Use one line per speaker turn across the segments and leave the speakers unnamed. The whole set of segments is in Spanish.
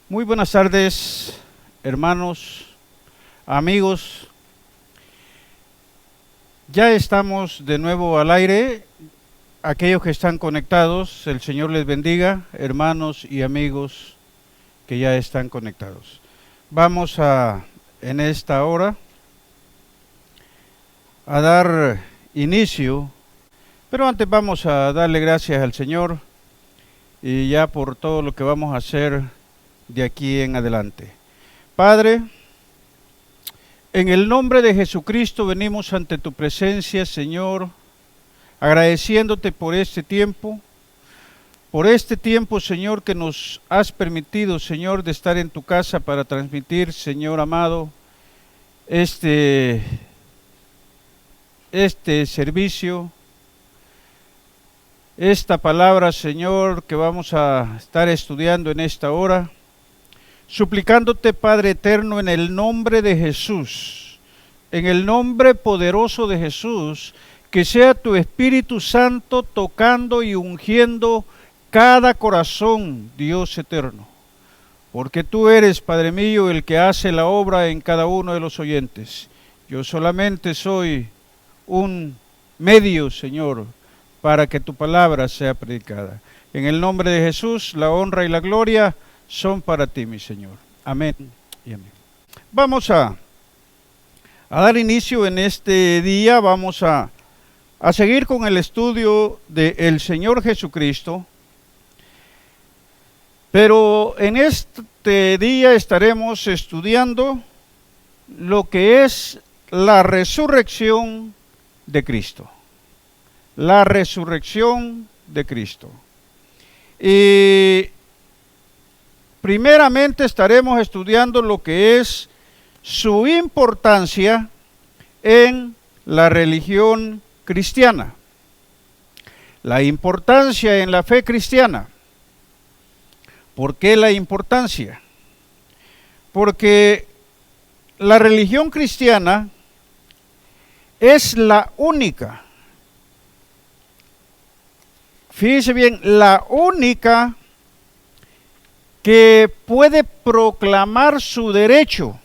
Muy buenas tardes, hermanos, amigos. Ya estamos de nuevo al aire. Aquellos que están conectados, el Señor les bendiga, hermanos y amigos que ya están conectados. Vamos en esta hora, a dar inicio, pero antes vamos a darle gracias al Señor y ya por todo lo que vamos a hacer de aquí en adelante. Padre, en el nombre de Jesucristo venimos ante tu presencia, Señor, agradeciéndote por este tiempo, Señor, que nos has permitido, Señor, de estar en tu casa para transmitir, Señor amado, este servicio, esta palabra, Señor, que vamos a estar estudiando en esta hora. Suplicándote, Padre eterno, en el nombre de Jesús, en el nombre poderoso de Jesús, que sea tu Espíritu Santo tocando y ungiendo cada corazón, Dios eterno. Porque tú eres, Padre mío, el que hace la obra en cada uno de los oyentes. Yo solamente soy un medio, Señor, para que tu palabra sea predicada. En el nombre de Jesús, la honra y la gloria son para ti, mi Señor. Amén y amén. Vamos a dar inicio en este día. Vamos a seguir con el estudio del Señor Jesucristo. Pero en este día estaremos estudiando lo que es la resurrección de Cristo. La resurrección de Cristo. Y primeramente estaremos estudiando lo que es su importancia en la religión cristiana, la importancia en la fe cristiana. ¿Por qué la importancia? Porque la religión cristiana es la única, fíjese bien, la única que puede proclamar su derecho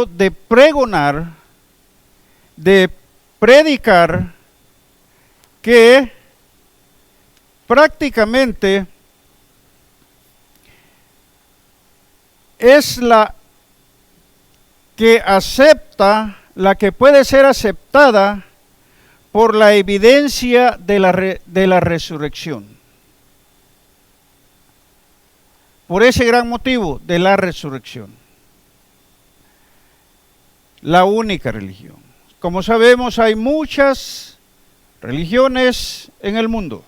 de pregonar, de predicar, que prácticamente es la que acepta, la que puede ser aceptada por la evidencia de la resurrección. Por ese gran motivo de la resurrección. La única religión. Como sabemos, hay muchas religiones en el mundo.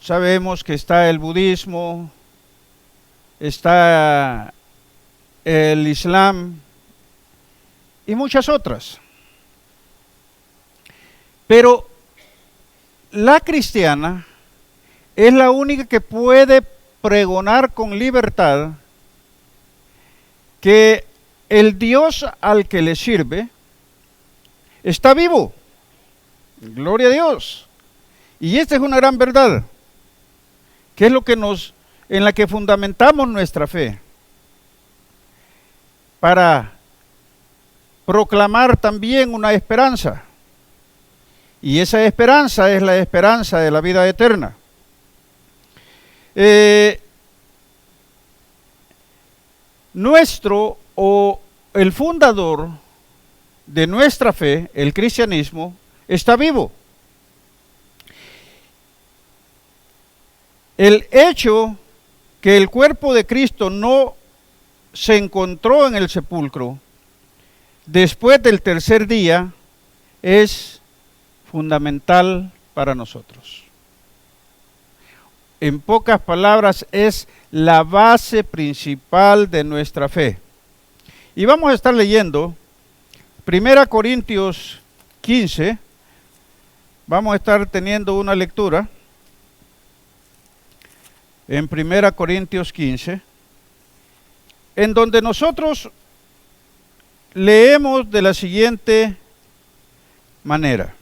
Sabemos que está el budismo, está el islam y muchas otras. Pero la cristiana es la única que puede pregonar con libertad que el Dios al que le sirve está vivo. Gloria a Dios. Y esta es una gran verdad, que es lo que en la que fundamentamos nuestra fe, para proclamar también una esperanza. Y esa esperanza es la esperanza de la vida eterna. El fundador de nuestra fe, el cristianismo, está vivo. El hecho que el cuerpo de Cristo no se encontró en el sepulcro después del tercer día es fundamental para nosotros. En pocas palabras, es la base principal de nuestra fe. Y vamos a estar leyendo 1 Corintios 15. Vamos a estar teniendo una lectura en 1 Corintios 15, en donde nosotros leemos de la siguiente manera.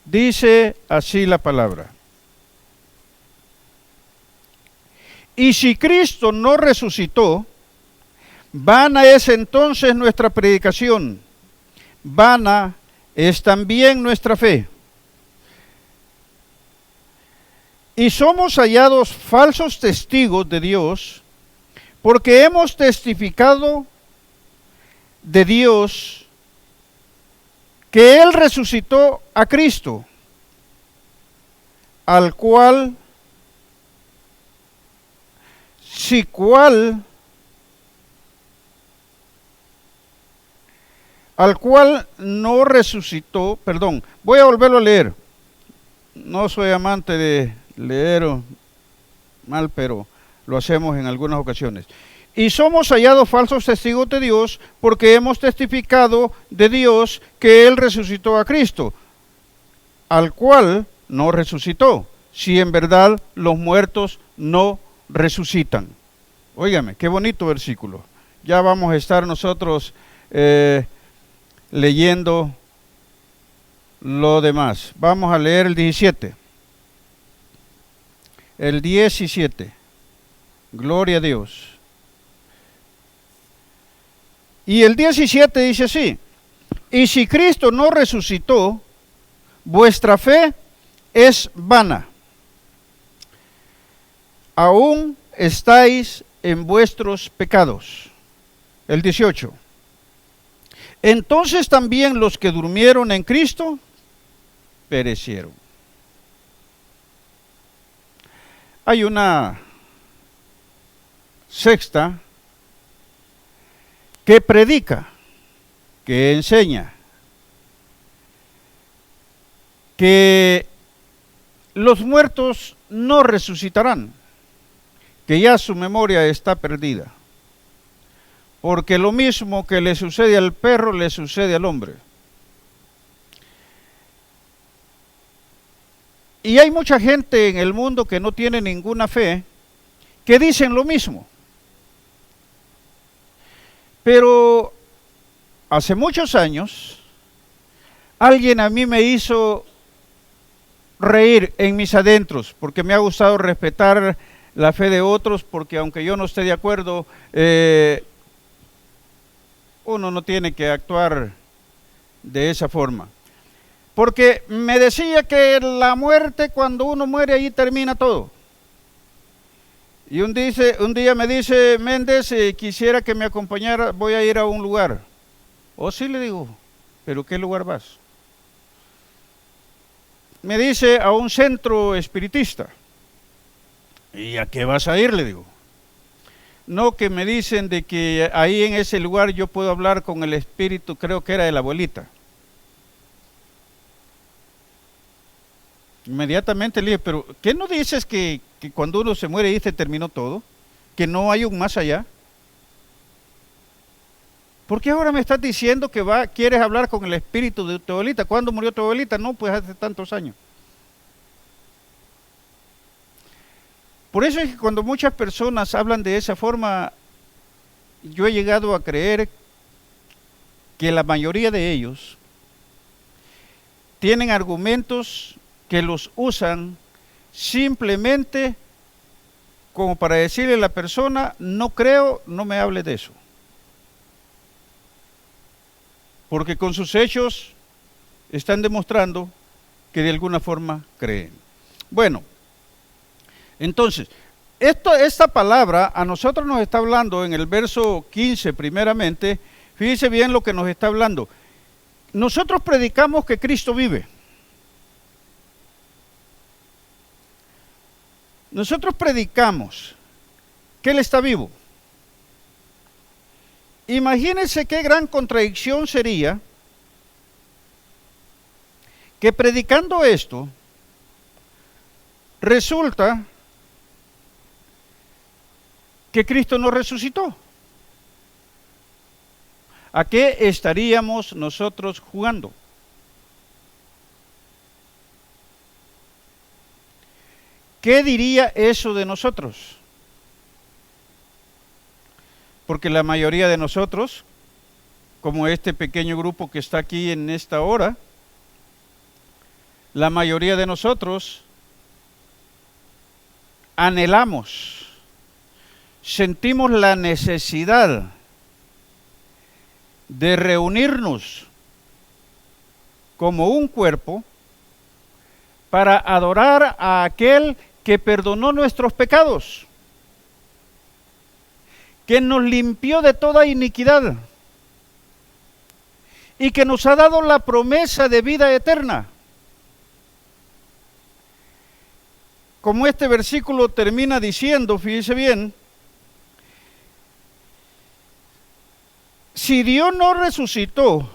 Dice así la palabra. Y si Cristo no resucitó, vana es entonces nuestra predicación, vana es también nuestra fe. Y somos hallados falsos testigos de Dios, porque hemos testificado de Dios que Él resucitó a Cristo, al cual no resucitó, perdón, voy a volverlo a leer. No soy amante de leer mal, pero lo hacemos en algunas ocasiones. Y somos hallados falsos testigos de Dios porque hemos testificado de Dios que Él resucitó a Cristo, al cual no resucitó, si en verdad los muertos no resucitan. Óigame, qué bonito versículo. Ya vamos a estar nosotros leyendo lo demás. Vamos a leer el 17. El 17. Gloria a Dios. Y el 17 dice así: y si Cristo no resucitó, vuestra fe es vana. Aún estáis en vuestros pecados. El 18. Entonces también los que durmieron en Cristo perecieron. Hay una secta que predica, que enseña que los muertos no resucitarán, que ya su memoria está perdida, porque lo mismo que le sucede al perro le sucede al hombre. Y hay mucha gente en el mundo que no tiene ninguna fe, que dicen lo mismo. Pero hace muchos años, alguien a mí me hizo reír en mis adentros, porque me ha gustado respetar la fe de otros, porque aunque yo no esté de acuerdo, uno no tiene que actuar de esa forma. Porque me decía que la muerte, cuando uno muere, ahí termina todo. Y un día me dice: Méndez, quisiera que me acompañara, voy a ir a un lugar. Oh, sí, le digo, ¿pero qué lugar vas? Me dice: a un centro espiritista. ¿Y a qué vas a ir?, le digo. No, que me dicen de que ahí en ese lugar yo puedo hablar con el espíritu, creo que era de la abuelita. Inmediatamente le dije: pero ¿qué no dices que cuando uno se muere y se terminó todo? ¿Que no hay un más allá? ¿Por qué ahora me estás diciendo que quieres hablar con el espíritu de tu abuelita? ¿Cuándo murió tu abuelita? No, pues hace tantos años. Por eso es que cuando muchas personas hablan de esa forma, yo he llegado a creer que la mayoría de ellos tienen argumentos que los usan simplemente como para decirle a la persona: no creo, no me hable de eso. Porque con sus hechos están demostrando que de alguna forma creen. Bueno, entonces, esta palabra a nosotros nos está hablando en el verso 15 primeramente. Fíjese bien lo que nos está hablando. Nosotros predicamos que Cristo vive. Nosotros predicamos que Él está vivo. Imagínense qué gran contradicción sería que predicando esto, resulta que Cristo no resucitó. ¿A qué estaríamos nosotros jugando? ¿Qué diría eso de nosotros? Porque la mayoría de nosotros, como este pequeño grupo que está aquí en esta hora, La mayoría de nosotros anhelamos, sentimos la necesidad de reunirnos como un cuerpo para adorar a aquel que perdonó nuestros pecados, que nos limpió de toda iniquidad y que nos ha dado la promesa de vida eterna. Como este versículo termina diciendo, fíjese bien, si Dios no resucitó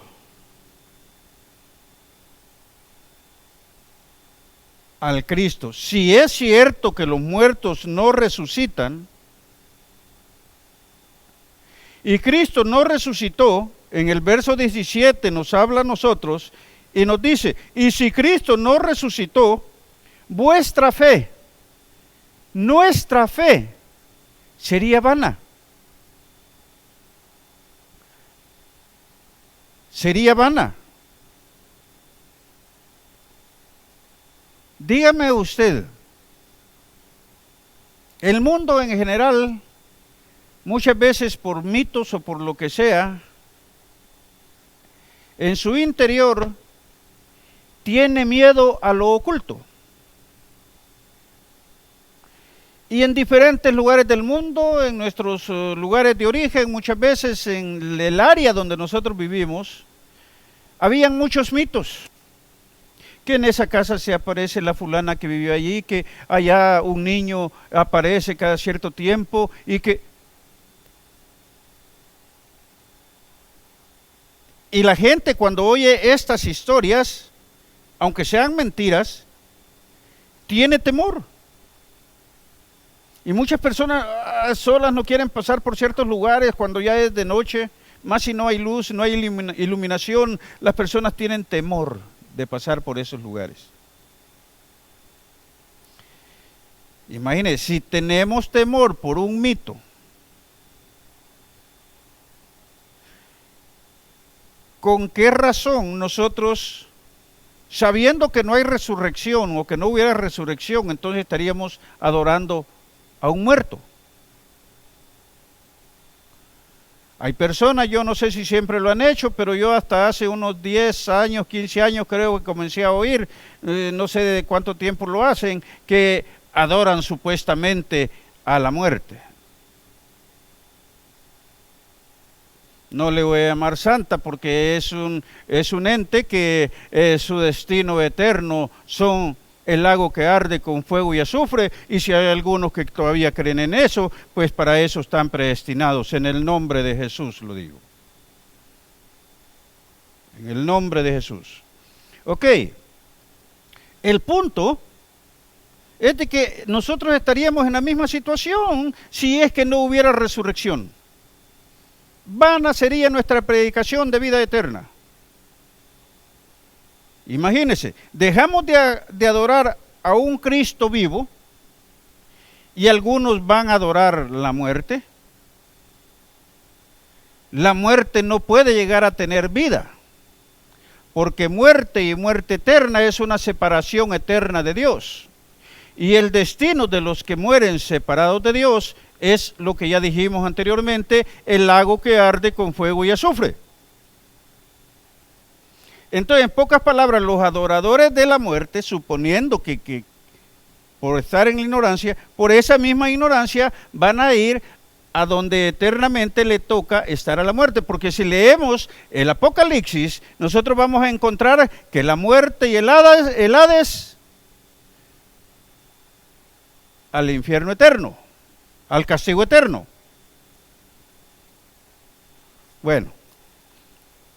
al Cristo, si es cierto que los muertos no resucitan, y Cristo no resucitó, en el verso 17 nos habla a nosotros y nos dice, y si Cristo no resucitó, vuestra fe, nuestra fe, sería vana. Sería vana. Dígame usted, el mundo en general, muchas veces por mitos o por lo que sea, en su interior tiene miedo a lo oculto. Y en diferentes lugares del mundo, en nuestros lugares de origen, muchas veces en el área donde nosotros vivimos, habían muchos mitos. Que en esa casa se aparece la fulana que vivió allí, que allá un niño aparece cada cierto tiempo y que... Y la gente cuando oye estas historias, aunque sean mentiras, tiene temor. Y muchas personas solas no quieren pasar por ciertos lugares cuando ya es de noche, más si no hay luz, no hay iluminación, las personas tienen temor de pasar por esos lugares. Imagínense, si tenemos temor por un mito, ¿con qué razón nosotros, sabiendo que no hay resurrección o que no hubiera resurrección, entonces estaríamos adorando a un muerto? Hay personas, yo no sé si siempre lo han hecho, pero yo hasta hace unos 10 años, 15 años creo que comencé a oír, no sé de cuánto tiempo lo hacen, que adoran supuestamente a la muerte. No le voy a llamar santa porque es un ente que su destino eterno son el lago que arde con fuego y azufre, y si hay algunos que todavía creen en eso, pues para eso están predestinados. En el nombre de Jesús lo digo. En el nombre de Jesús. Ok. El punto es de que nosotros estaríamos en la misma situación si es que no hubiera resurrección. Vana sería nuestra predicación de vida eterna. Imagínense, dejamos de adorar a un Cristo vivo y algunos van a adorar la muerte. La muerte no puede llegar a tener vida, porque muerte y muerte eterna es una separación eterna de Dios. Y el destino de los que mueren separados de Dios es lo que ya dijimos anteriormente, el lago que arde con fuego y azufre. Entonces, en pocas palabras, los adoradores de la muerte, suponiendo que por estar en la ignorancia, por esa misma ignorancia, van a ir a donde eternamente le toca estar a la muerte. Porque si leemos el Apocalipsis, nosotros vamos a encontrar que la muerte y el Hades al infierno eterno, al castigo eterno. Bueno.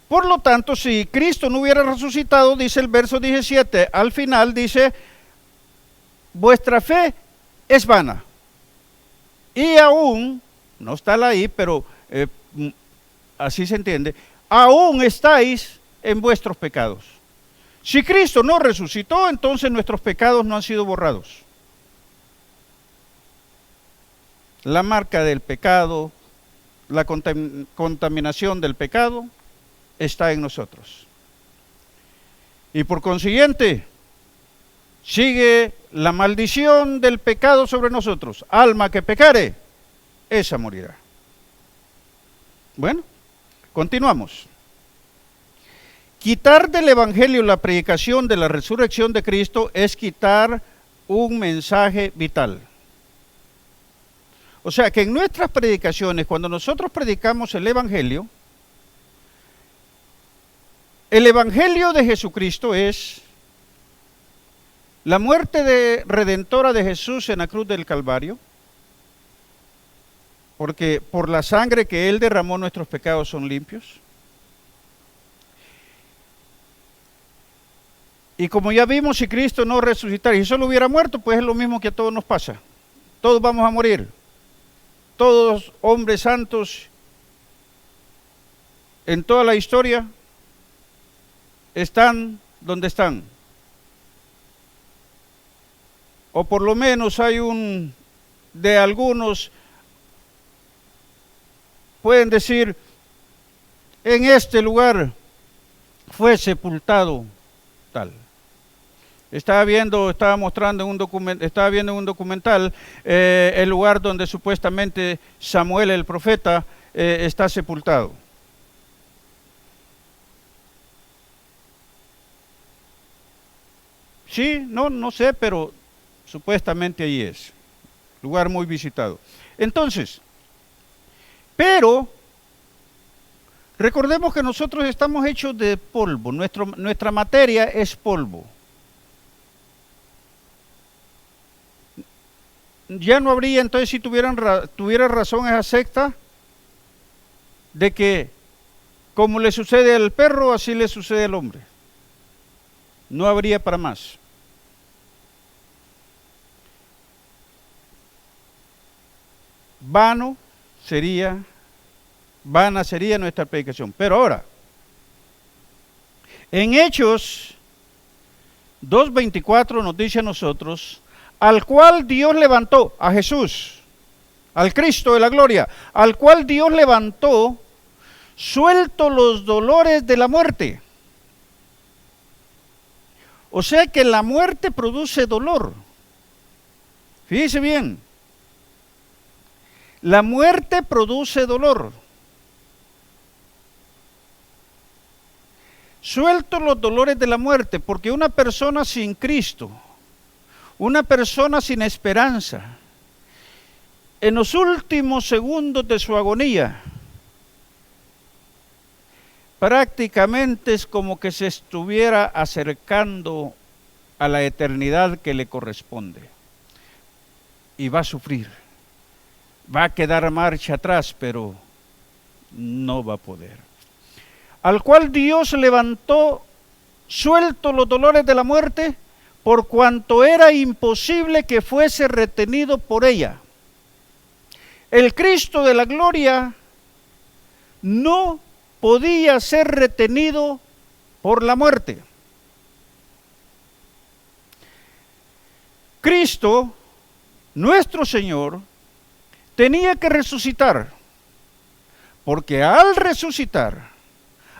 Por lo tanto, si Cristo no hubiera resucitado, dice el verso 17, al final dice, vuestra fe es vana. Y aún, no está ahí, pero así se entiende, aún estáis en vuestros pecados. Si Cristo no resucitó, entonces nuestros pecados no han sido borrados. La marca del pecado, la contaminación del pecado, está en nosotros. Y por consiguiente, sigue la maldición del pecado sobre nosotros. Alma que pecare, esa morirá. Bueno, continuamos. Quitar del Evangelio la predicación de la resurrección de Cristo es quitar un mensaje vital. O sea que en nuestras predicaciones, cuando nosotros predicamos el Evangelio de Jesucristo es la muerte redentora de Jesús en la cruz del Calvario, porque por la sangre que Él derramó nuestros pecados son limpios. Y como ya vimos, si Cristo no resucitara y solo hubiera muerto, pues es lo mismo que a todos nos pasa. Todos vamos a morir. Todos hombres santos en toda la historia están donde están. O por lo menos hay de algunos pueden decir, en este lugar fue sepultado tal. Estaba viendo en un documental el lugar donde supuestamente Samuel el profeta está sepultado. Sí, no sé, pero supuestamente ahí es. Lugar muy visitado. Entonces, pero recordemos que nosotros estamos hechos de polvo, nuestra materia es polvo. Ya no habría entonces, si tuviera razón esa secta, de que como le sucede al perro, así le sucede al hombre. No habría para más. Vana sería nuestra predicación. Pero ahora, en Hechos 2:24 nos dice a nosotros, al cual Dios levantó, a Jesús, al Cristo de la gloria, al cual Dios levantó, suelto los dolores de la muerte. O sea que la muerte produce dolor. Fíjese bien. La muerte produce dolor. Suelto los dolores de la muerte, porque una persona sin Cristo, una persona sin esperanza, en los últimos segundos de su agonía, prácticamente es como que se estuviera acercando a la eternidad que le corresponde. Y va a sufrir. Va a quedar marcha atrás, pero no va a poder. Al cual Dios levantó, suelto los dolores de la muerte, por cuanto era imposible que fuese retenido por ella. El Cristo de la gloria no podía ser retenido por la muerte. Cristo, nuestro Señor, tenía que resucitar, porque al resucitar,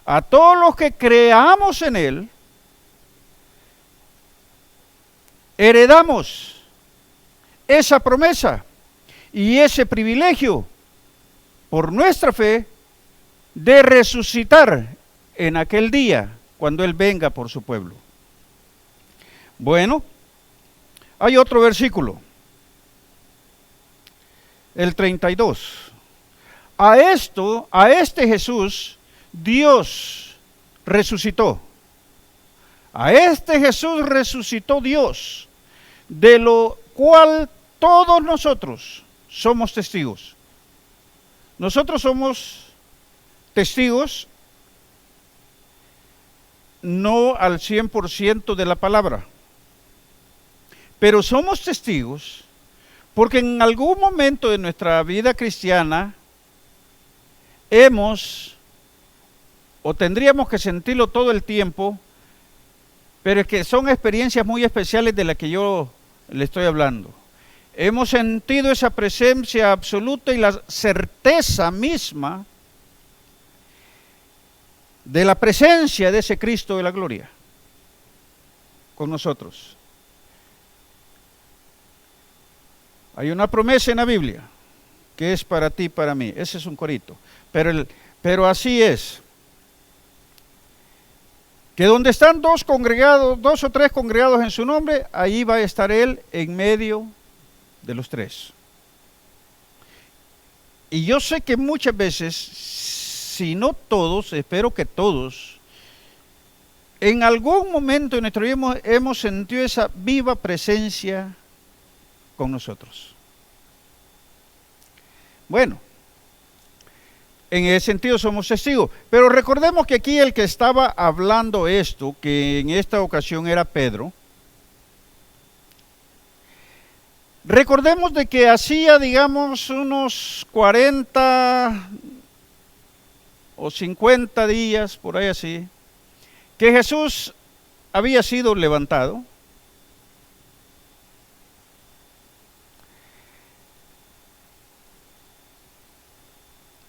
a todos los que creamos en Él, heredamos esa promesa y ese privilegio por nuestra fe de resucitar en aquel día cuando Él venga por su pueblo. Bueno, hay otro versículo, el 32. A este Jesús, Dios resucitó. A este Jesús resucitó Dios, de lo cual todos nosotros somos testigos. Nosotros somos testigos, no al 100% de la palabra, pero somos testigos porque en algún momento de nuestra vida cristiana hemos, o tendríamos que sentirlo todo el tiempo, pero es que son experiencias muy especiales de las que yo le estoy hablando. Hemos sentido esa presencia absoluta y la certeza misma de la presencia de ese Cristo de la gloria con nosotros. Hay una promesa en la Biblia que es para ti y para mí. Ese es un corito. Pero así es. Que donde están dos o tres congregados en su nombre, ahí va a estar Él en medio de los tres. Y yo sé que muchas veces, si no todos, espero que todos, en algún momento en nuestra vida hemos sentido esa viva presencia con nosotros. Bueno, en ese sentido somos testigos, pero recordemos que aquí el que estaba hablando esto, que en esta ocasión era Pedro, recordemos de que hacía, digamos, unos 40 o 50 días, por ahí así, que Jesús había sido levantado.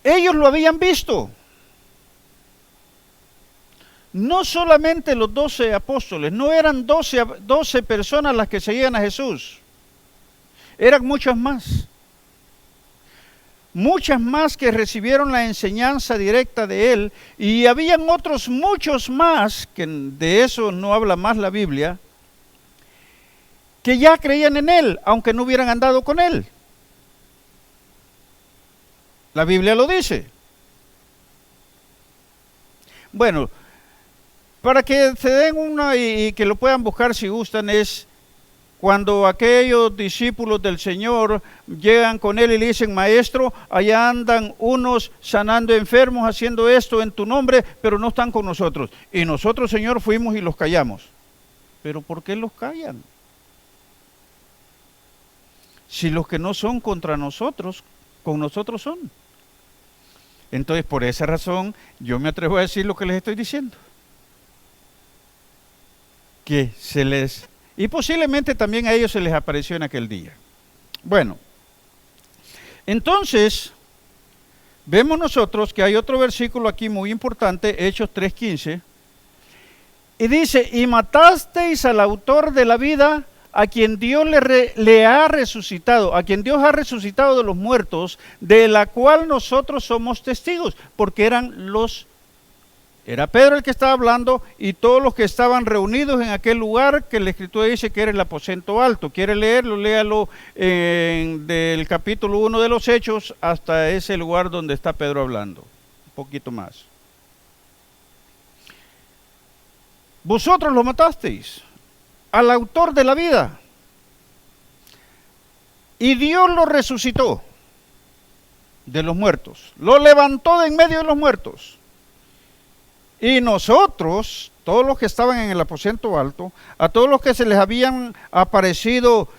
Ellos lo habían visto. No solamente los 12 apóstoles, no eran 12 personas las que seguían a Jesús. Eran muchas más. Muchas más que recibieron la enseñanza directa de Él. Y habían otros muchos más, que de eso no habla más la Biblia, que ya creían en Él, aunque no hubieran andado con Él. La Biblia lo dice. Bueno, para que se den una y que lo puedan buscar si gustan, es cuando aquellos discípulos del Señor llegan con Él y le dicen: Maestro, allá andan unos sanando enfermos, haciendo esto en tu nombre, pero no están con nosotros. Y nosotros, Señor, fuimos y los callamos. ¿Pero por qué los callan? Si los que no son contra nosotros, con nosotros son. Entonces, por esa razón, yo me atrevo a decir lo que les estoy diciendo. Que se les... Y posiblemente también a ellos se les apareció en aquel día. Bueno, entonces, vemos nosotros que hay otro versículo aquí muy importante, Hechos 3:15, y dice: y matasteis al autor de la vida, a quien Dios le ha resucitado, a quien Dios ha resucitado de los muertos, de la cual nosotros somos testigos, porque era Pedro el que estaba hablando y todos los que estaban reunidos en aquel lugar que la Escritura dice que era el aposento alto. ¿Quiere leerlo? Léalo del capítulo 1 de los Hechos hasta ese lugar donde está Pedro hablando, un poquito más. Vosotros lo matasteis al autor de la vida, y Dios lo resucitó de los muertos, lo levantó de en medio de los muertos. Y nosotros, todos los que estaban en el aposento alto, a todos los que se les habían aparecido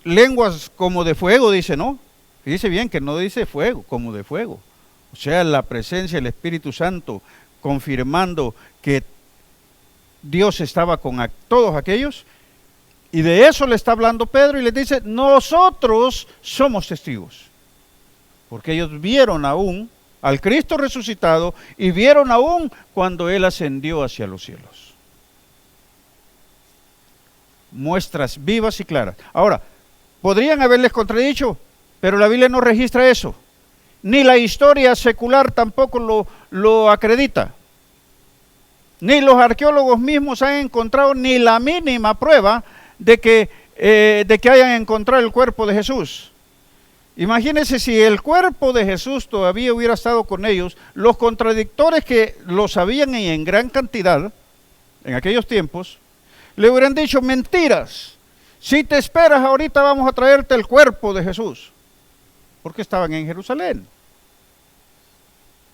lenguas como de fuego, dice, ¿no? Y dice bien que no dice fuego, como de fuego. O sea, la presencia del Espíritu Santo confirmando que Dios estaba con todos aquellos, y de eso le está hablando Pedro y les dice: nosotros somos testigos, porque ellos vieron aún al Cristo resucitado y vieron aún cuando Él ascendió hacia los cielos. Muestras vivas y claras. Ahora, podrían haberles contradicho, pero la Biblia no registra eso, ni la historia secular tampoco lo acredita. Ni los arqueólogos mismos han encontrado ni la mínima prueba de que hayan encontrado el cuerpo de Jesús. Imagínense si el cuerpo de Jesús todavía hubiera estado con ellos, los contradictores que lo sabían y en gran cantidad en aquellos tiempos, le hubieran dicho: mentiras, si te esperas ahorita vamos a traerte el cuerpo de Jesús, porque estaban en Jerusalén.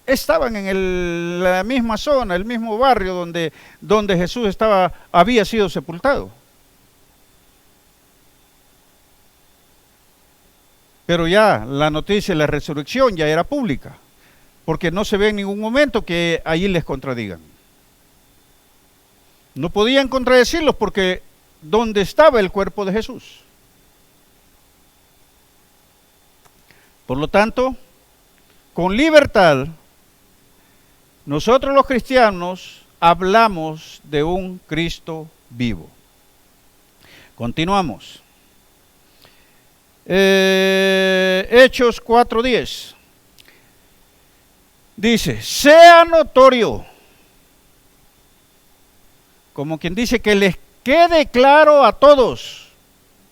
Estaban en la misma zona, el mismo barrio donde Jesús había sido sepultado. Pero ya la noticia de la resurrección ya era pública, porque no se ve en ningún momento que allí les contradigan. No podían contradecirlos porque ¿dónde estaba el cuerpo de Jesús? Por lo tanto, con libertad, nosotros los cristianos hablamos de un Cristo vivo. Continuamos. Hechos 4:10. Dice, sea notorio, como quien dice, que les quede claro a todos,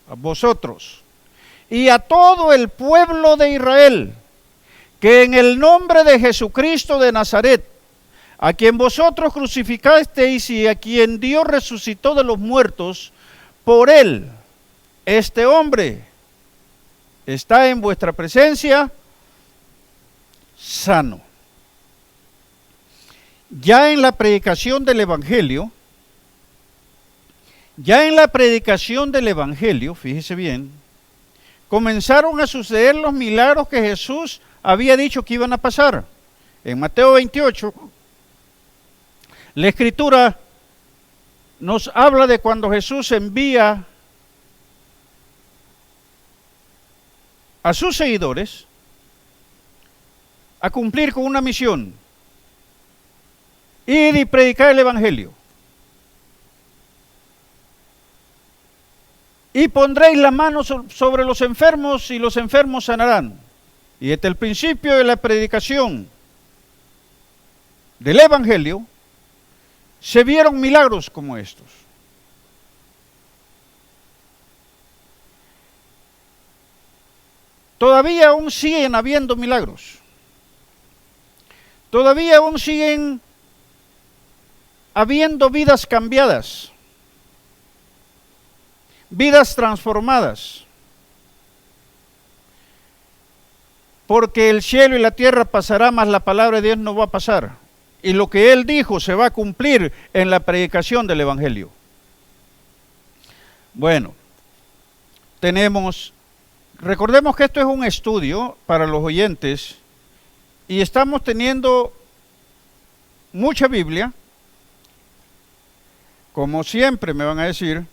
a vosotros, y a todo el pueblo de Israel, que en el nombre de Jesucristo de Nazaret, a quien vosotros crucificasteis y a quien Dios resucitó de los muertos, por él, este hombre está en vuestra presencia sano. Ya en la predicación del Evangelio, fíjese bien, comenzaron a suceder los milagros que Jesús había dicho que iban a pasar. En Mateo 28, la Escritura nos habla de cuando Jesús envía a sus seguidores a cumplir con una misión: ir y predicar el Evangelio. Y pondréis la mano sobre los enfermos y los enfermos sanarán. Y desde el principio de la predicación del Evangelio se vieron milagros como estos. Todavía aún siguen habiendo milagros. Todavía aún siguen habiendo vidas cambiadas, vidas transformadas. Porque el cielo y la tierra pasará, mas la palabra de Dios no va a pasar. Y lo que Él dijo se va a cumplir en la predicación del Evangelio. Bueno, recordemos que esto es un estudio para los oyentes y estamos teniendo mucha Biblia, como siempre me van a decir,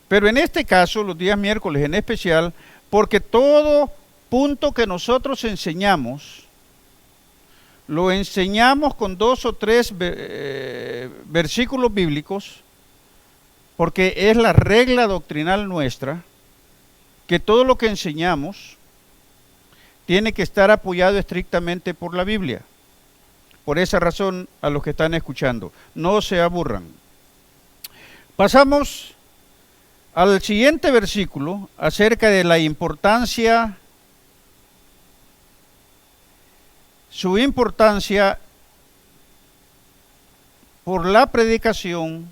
pero en este caso, los días miércoles en especial, porque todo punto que nosotros enseñamos, lo enseñamos con 2 o 3 versículos bíblicos, porque es la regla doctrinal nuestra, que todo lo que enseñamos tiene que estar apoyado estrictamente por la Biblia. Por esa razón, a los que están escuchando, no se aburran. Pasamos al siguiente versículo acerca de la importancia, su importancia por la predicación,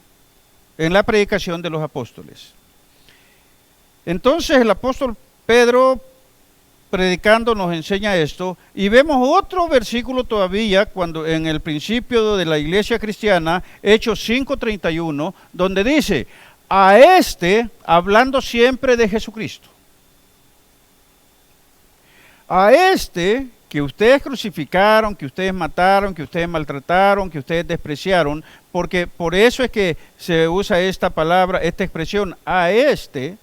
en la predicación de los apóstoles. Entonces el apóstol Pedro, predicando, nos enseña esto, y vemos otro versículo todavía cuando en el principio de la iglesia cristiana, Hechos 5:31, donde dice, a este, hablando siempre de Jesucristo, a este que ustedes crucificaron, que ustedes mataron, que ustedes maltrataron, que ustedes despreciaron, porque por eso es que se usa esta palabra, esta expresión, a este,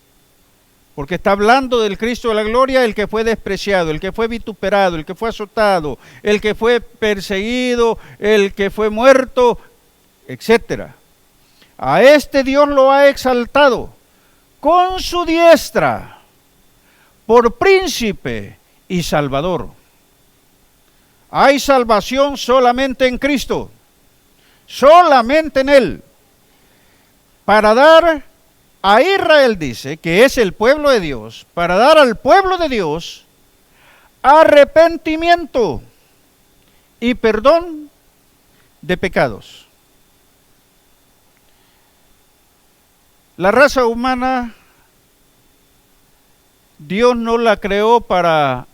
porque está hablando del Cristo de la gloria, el que fue despreciado, el que fue vituperado, el que fue azotado, el que fue perseguido, el que fue muerto, etcétera. A este Dios lo ha exaltado con su diestra por príncipe y salvador. Hay salvación solamente en Cristo, solamente en Él, para dar a Israel, dice, que es el pueblo de Dios, para dar al pueblo de Dios arrepentimiento y perdón de pecados. La raza humana, Dios no la creó para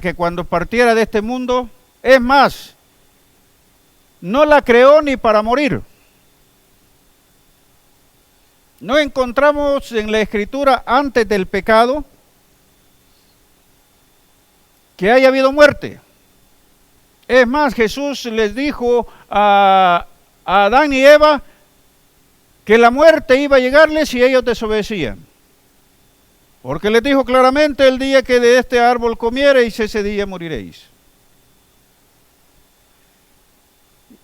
que cuando partiera de este mundo, es más, no la creó ni para morir. No encontramos en la Escritura antes del pecado que haya habido muerte. Es más, Jesús les dijo a Adán y Eva que la muerte iba a llegarles si ellos desobedecían. Porque les dijo claramente, el día que de este árbol comiereis, ese día moriréis.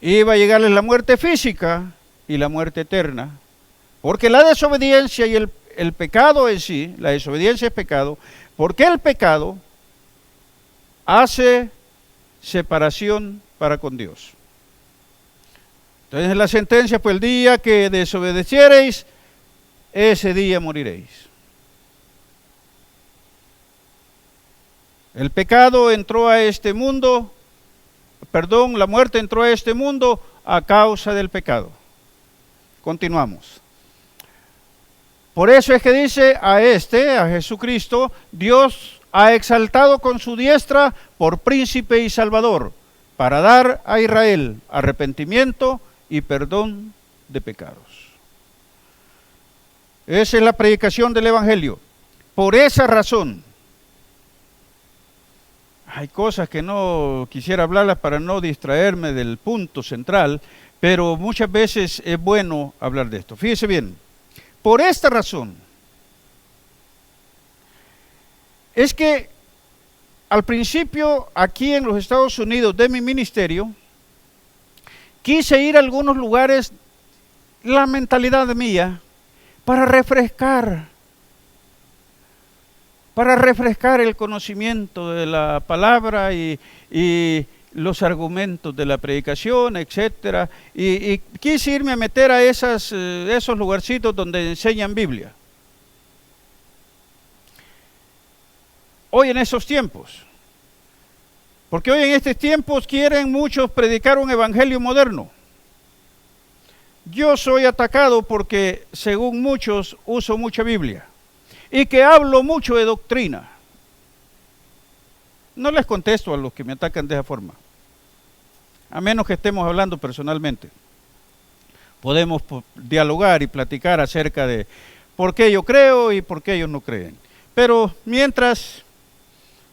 Iba a llegarles la muerte física y la muerte eterna. Porque la desobediencia y el pecado en sí, la desobediencia es pecado, porque el pecado hace separación para con Dios. Entonces la sentencia fue: el día que desobedeciereis, ese día moriréis. El pecado entró a este mundo, la muerte entró a este mundo a causa del pecado. Continuamos. Por eso es que dice a Jesucristo, Dios ha exaltado con su diestra por príncipe y salvador, para dar a Israel arrepentimiento y perdón de pecados. Esa es la predicación del Evangelio. Por esa razón, hay cosas que no quisiera hablarlas para no distraerme del punto central, pero muchas veces es bueno hablar de esto. Fíjese bien, por esta razón, es que al principio aquí en los Estados Unidos de mi ministerio, quise ir a algunos lugares, la mentalidad mía, para refrescar el conocimiento de la palabra y los argumentos de la predicación, etcétera, y quise irme a meter a esos lugarcitos donde enseñan Biblia. Hoy en esos tiempos, porque hoy en estos tiempos quieren muchos predicar un evangelio moderno. Yo soy atacado porque, según muchos, uso mucha Biblia y que hablo mucho de doctrina. No les contesto a los que me atacan de esa forma, a menos que estemos hablando personalmente. Podemos dialogar y platicar acerca de por qué yo creo y por qué ellos no creen. Pero mientras,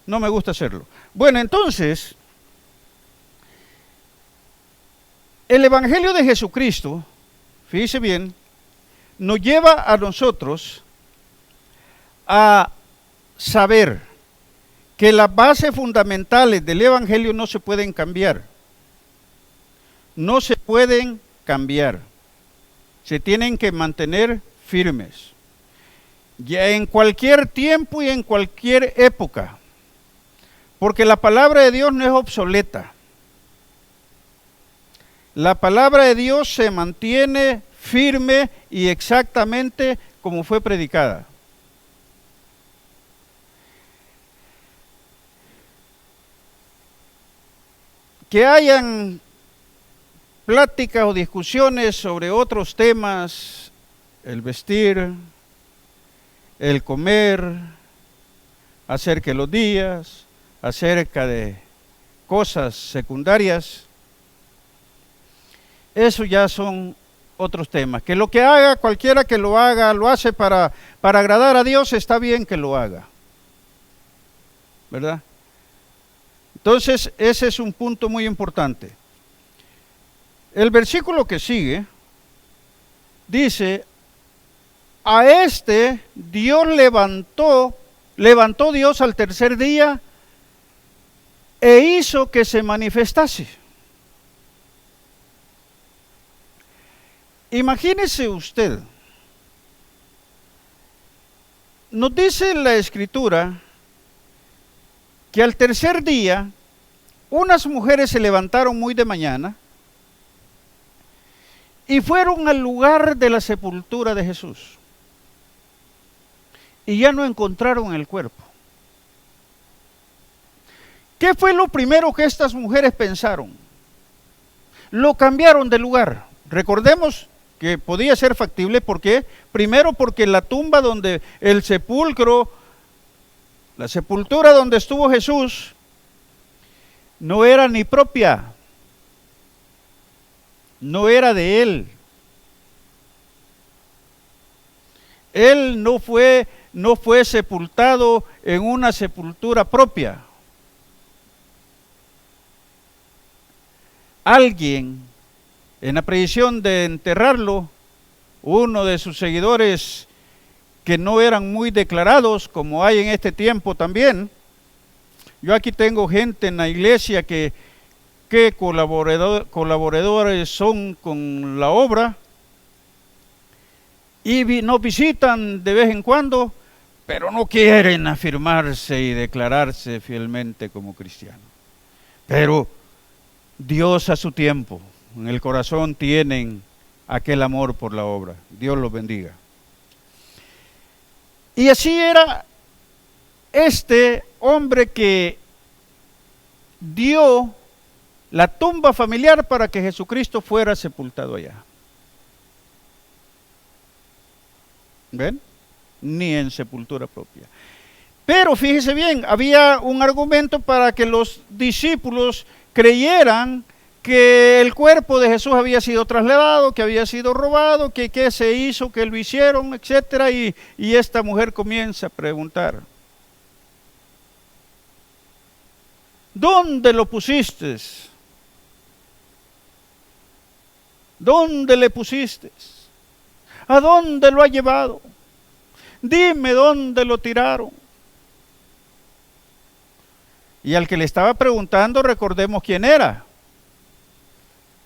no me gusta hacerlo. Bueno, entonces, el Evangelio de Jesucristo, fíjese bien, nos lleva a nosotros a saber que las bases fundamentales del Evangelio no se pueden cambiar. No se pueden cambiar. Se tienen que mantener firmes. Ya en cualquier tiempo y en cualquier época. Porque la palabra de Dios no es obsoleta. La palabra de Dios se mantiene firme y exactamente como fue predicada. Que hayan pláticas o discusiones sobre otros temas, el vestir, el comer, acerca de los días, acerca de cosas secundarias, eso ya son otros temas. Que lo que haga, cualquiera que lo haga, lo hace para agradar a Dios, está bien que lo haga, ¿verdad? Entonces, ese es un punto muy importante. El versículo que sigue dice: a Dios levantó Dios al tercer día e hizo que se manifestase. Imagínese usted, nos dice la Escritura que al tercer día unas mujeres se levantaron muy de mañana y fueron al lugar de la sepultura de Jesús y ya no encontraron el cuerpo. ¿Qué fue lo primero que estas mujeres pensaron? Lo cambiaron de lugar. Recordemos que podía ser factible. ¿Por qué? Primero porque la tumba donde el sepulcro, la sepultura donde estuvo Jesús, no era ni propia, no era de él. Él no fue sepultado en una sepultura propia. Alguien, en la previsión de enterrarlo, uno de sus seguidores que no eran muy declarados, como hay en este tiempo también. Yo aquí tengo gente en la iglesia que colaboradores son con la obra, y nos visitan de vez en cuando, pero no quieren afirmarse y declararse fielmente como cristianos. Pero Dios a su tiempo, en el corazón tienen aquel amor por la obra. Dios los bendiga. Y así era este hombre que dio la tumba familiar para que Jesucristo fuera sepultado allá. ¿Ven? Ni en sepultura propia. Pero fíjese bien, había un argumento para que los discípulos creyeran que el cuerpo de Jesús había sido trasladado, que había sido robado, que qué se hizo, que lo hicieron, etcétera, y esta mujer comienza a preguntar: ¿dónde lo pusiste? ¿Dónde le pusiste? ¿A dónde lo ha llevado? Dime dónde lo tiraron. Y al que le estaba preguntando, recordemos quién era.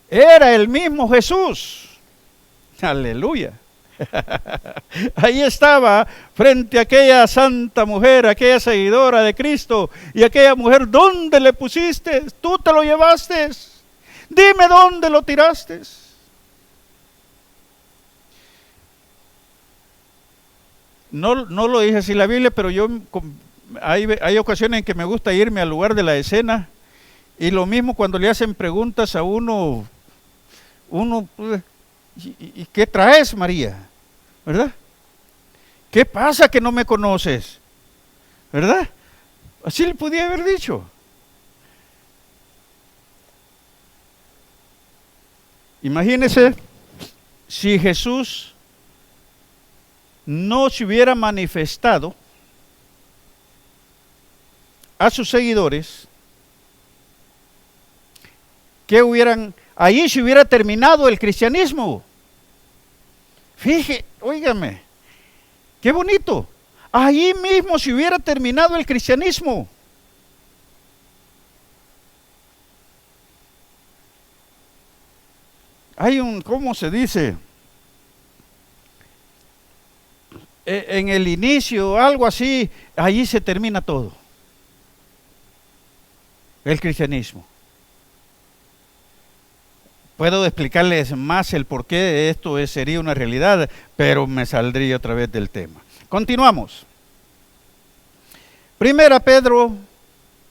Era el mismo Jesús. Aleluya. Ahí estaba frente a aquella santa mujer, aquella seguidora de Cristo, y aquella mujer: ¿dónde le pusiste? ¿Tú te lo llevaste? Dime dónde lo tiraste. No lo dice así la Biblia, pero hay ocasiones en que me gusta irme al lugar de la escena, y lo mismo cuando le hacen preguntas a uno, ¿y qué traes, María? ¿Verdad? ¿Qué pasa que no me conoces? ¿Verdad? Así le podía haber dicho. Imagínese si Jesús no se hubiera manifestado a sus seguidores, ahí se hubiera terminado el cristianismo. Fíjese, óigame, qué bonito. Ahí mismo se hubiera terminado el cristianismo. Hay ¿cómo se dice? En el inicio, algo así, allí se termina todo. El cristianismo. Puedo explicarles más el por qué esto sería una realidad, pero me saldría otra vez del tema. Continuamos. 1 Pedro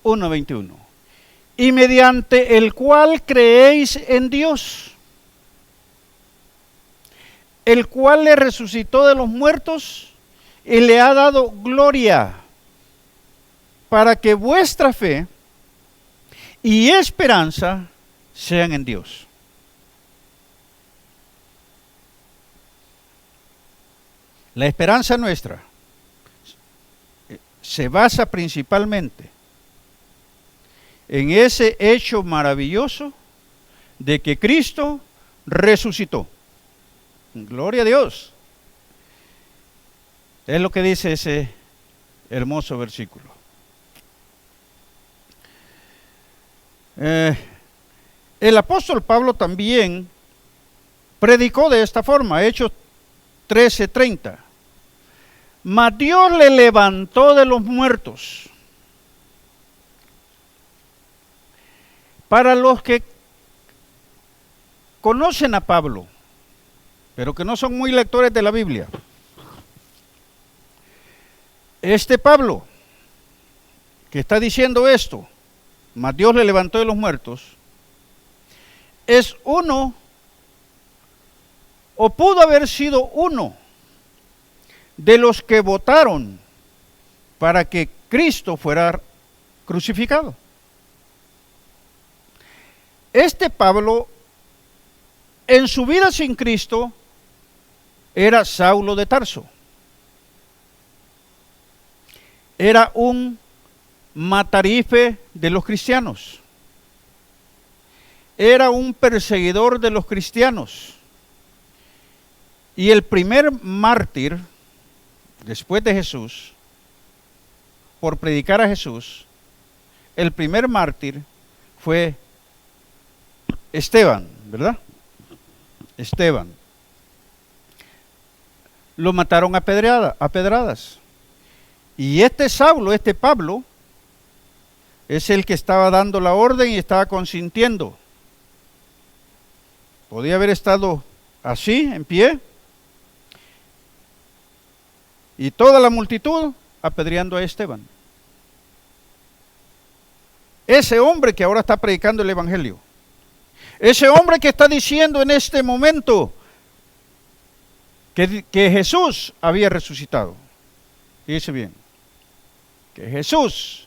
1:21. Y mediante el cual creéis en Dios, el cual le resucitó de los muertos y le ha dado gloria, para que vuestra fe y esperanza sean en Dios. La esperanza nuestra se basa principalmente en ese hecho maravilloso de que Cristo resucitó. Gloria a Dios. Es lo que dice ese hermoso versículo. El apóstol Pablo también predicó de esta forma, Hechos 13:30. Mas Dios le levantó de los muertos. Para los que conocen a Pablo, pero que no son muy lectores de la Biblia, este Pablo que está diciendo esto, mas Dios le levantó de los muertos, es uno, o pudo haber sido uno, de los que votaron para que Cristo fuera crucificado. Este Pablo, en su vida sin Cristo, era Saulo de Tarso. Era un matarife de los cristianos. Era un perseguidor de los cristianos. Y el primer mártir, después de Jesús, por predicar a Jesús, el primer mártir fue Esteban, ¿verdad? Esteban. lo mataron a pedradas. Y este Saulo, este Pablo, es el que estaba dando la orden y estaba consintiendo. Podía haber estado así, en pie, y toda la multitud apedreando a Esteban. Ese hombre que ahora está predicando el Evangelio. Ese hombre que está diciendo en este momento que Jesús había resucitado. Fíjese bien, que Jesús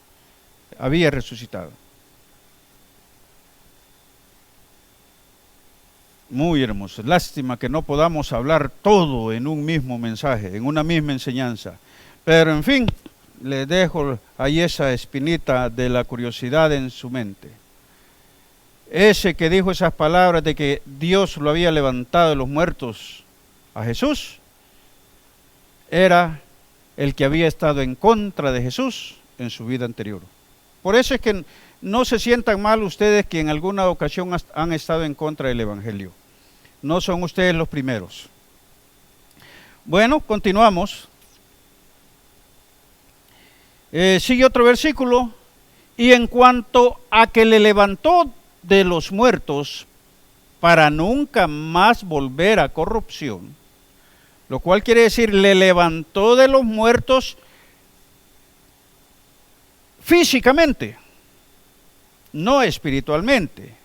había resucitado. Muy hermoso. Lástima que no podamos hablar todo en un mismo mensaje, en una misma enseñanza. Pero en fin, les dejo ahí esa espinita de la curiosidad en su mente. Ese que dijo esas palabras de que Dios lo había levantado de los muertos a Jesús, era el que había estado en contra de Jesús en su vida anterior. Por eso es que no se sientan mal ustedes que en alguna ocasión han estado en contra del Evangelio. No son ustedes los primeros. Bueno, continuamos. Sigue otro versículo. Y en cuanto a que le levantó de los muertos para nunca más volver a corrupción, lo cual quiere decir, le levantó de los muertos físicamente, no espiritualmente.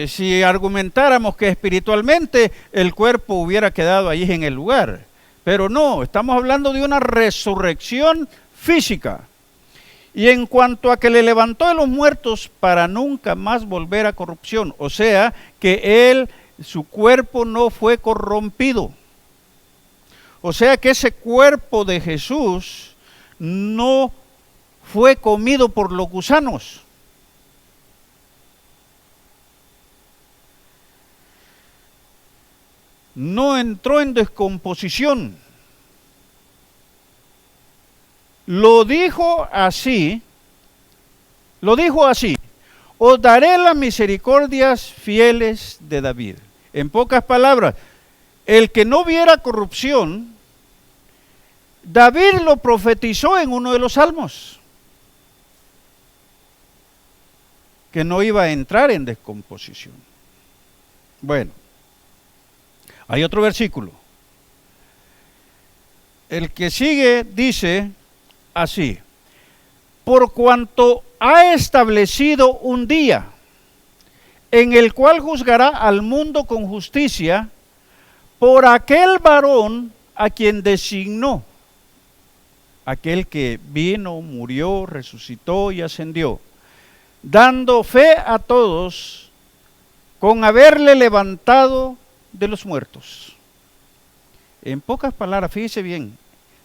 Si argumentáramos que espiritualmente el cuerpo hubiera quedado ahí en el lugar, pero no, estamos hablando de una resurrección física. Y en cuanto a que le levantó de los muertos para nunca más volver a corrupción, o sea, que su cuerpo no fue corrompido. O sea que ese cuerpo de Jesús no fue comido por los gusanos. No entró en descomposición. Lo dijo así, os daré las misericordias fieles de David. En pocas palabras, el que no viera corrupción, David lo profetizó en uno de los salmos, que no iba a entrar en descomposición. Bueno, hay otro versículo. El que sigue dice así: por cuanto ha establecido un día en el cual juzgará al mundo con justicia por aquel varón a quien designó, aquel que vino, murió, resucitó y ascendió, dando fe a todos con haberle levantado de los muertos. En pocas palabras, fíjese bien,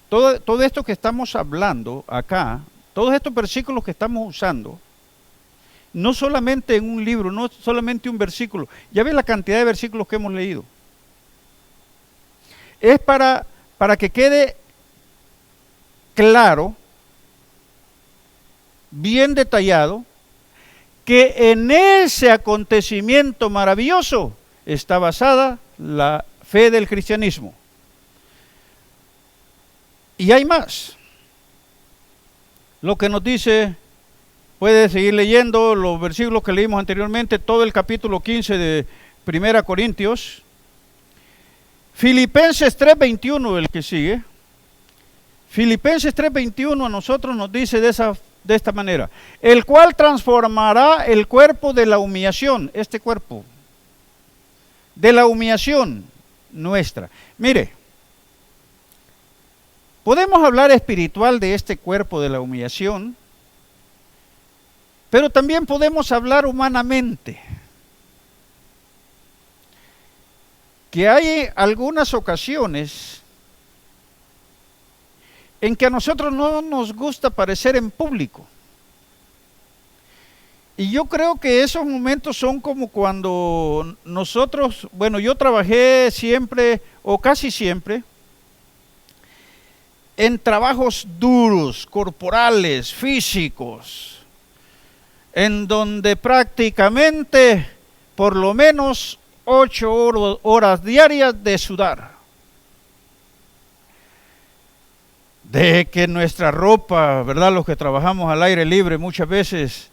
todo esto que estamos hablando acá, todos estos versículos que estamos usando, no solamente en un libro, no solamente un versículo, ya ve la cantidad de versículos que hemos leído. Es para que quede claro, bien detallado, que en ese acontecimiento maravilloso está basada la fe del cristianismo. Y hay más. Lo que nos dice, puede seguir leyendo los versículos que leímos anteriormente, todo el capítulo 15 de 1 Corintios. Filipenses 3:21, el que sigue. Filipenses 3:21 a nosotros nos dice de esta manera: el cual transformará el cuerpo de la humillación, este cuerpo, de la humillación nuestra. Mire, podemos hablar espiritual de este cuerpo de la humillación, pero también podemos hablar humanamente. Que hay algunas ocasiones en que a nosotros no nos gusta aparecer en público. Y yo creo que esos momentos son como cuando nosotros, bueno, yo trabajé siempre o casi siempre en trabajos duros, corporales, físicos, en donde prácticamente por lo menos 8 horas diarias de sudar. de que nuestra ropa, ¿verdad? Los que trabajamos al aire libre muchas veces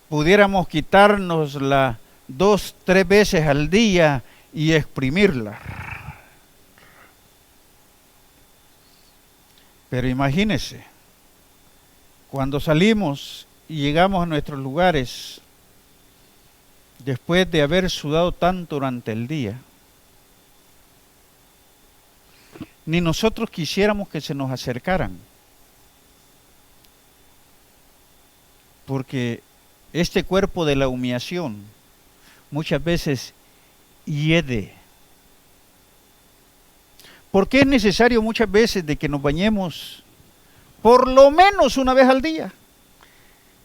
pudiéramos quitárnosla 2, 3 veces al día y exprimirla. Pero imagínese, cuando salimos y llegamos a nuestros lugares, después de haber sudado tanto durante el día, ni nosotros quisiéramos que se nos acercaran, porque este cuerpo de la humillación muchas veces hiede. ¿Por qué es necesario muchas veces de que nos bañemos por lo menos una vez al día?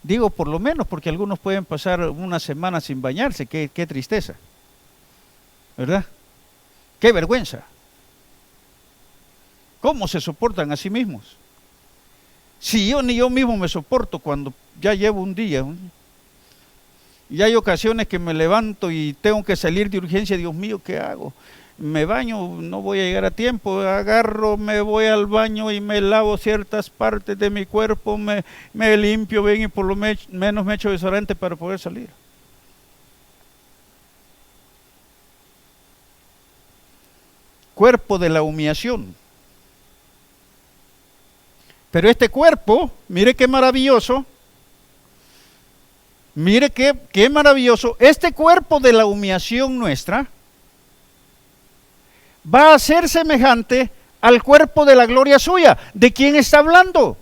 Digo por lo menos porque algunos pueden pasar una semana sin bañarse, qué tristeza, ¿verdad? Qué vergüenza. ¿Cómo se soportan a sí mismos? Si yo ni yo mismo me soporto cuando ya llevo un día. Y hay ocasiones que me levanto y tengo que salir de urgencia. Dios mío, ¿qué hago? Me baño, no voy a llegar a tiempo. Agarro, me voy al baño y me lavo ciertas partes de mi cuerpo, me limpio bien y por lo menos me echo desodorante para poder salir. Cuerpo de la humillación. Pero este cuerpo, mire qué maravilloso, mire qué maravilloso, este cuerpo de la humillación nuestra va a ser semejante al cuerpo de la gloria suya. ¿De quién está hablando?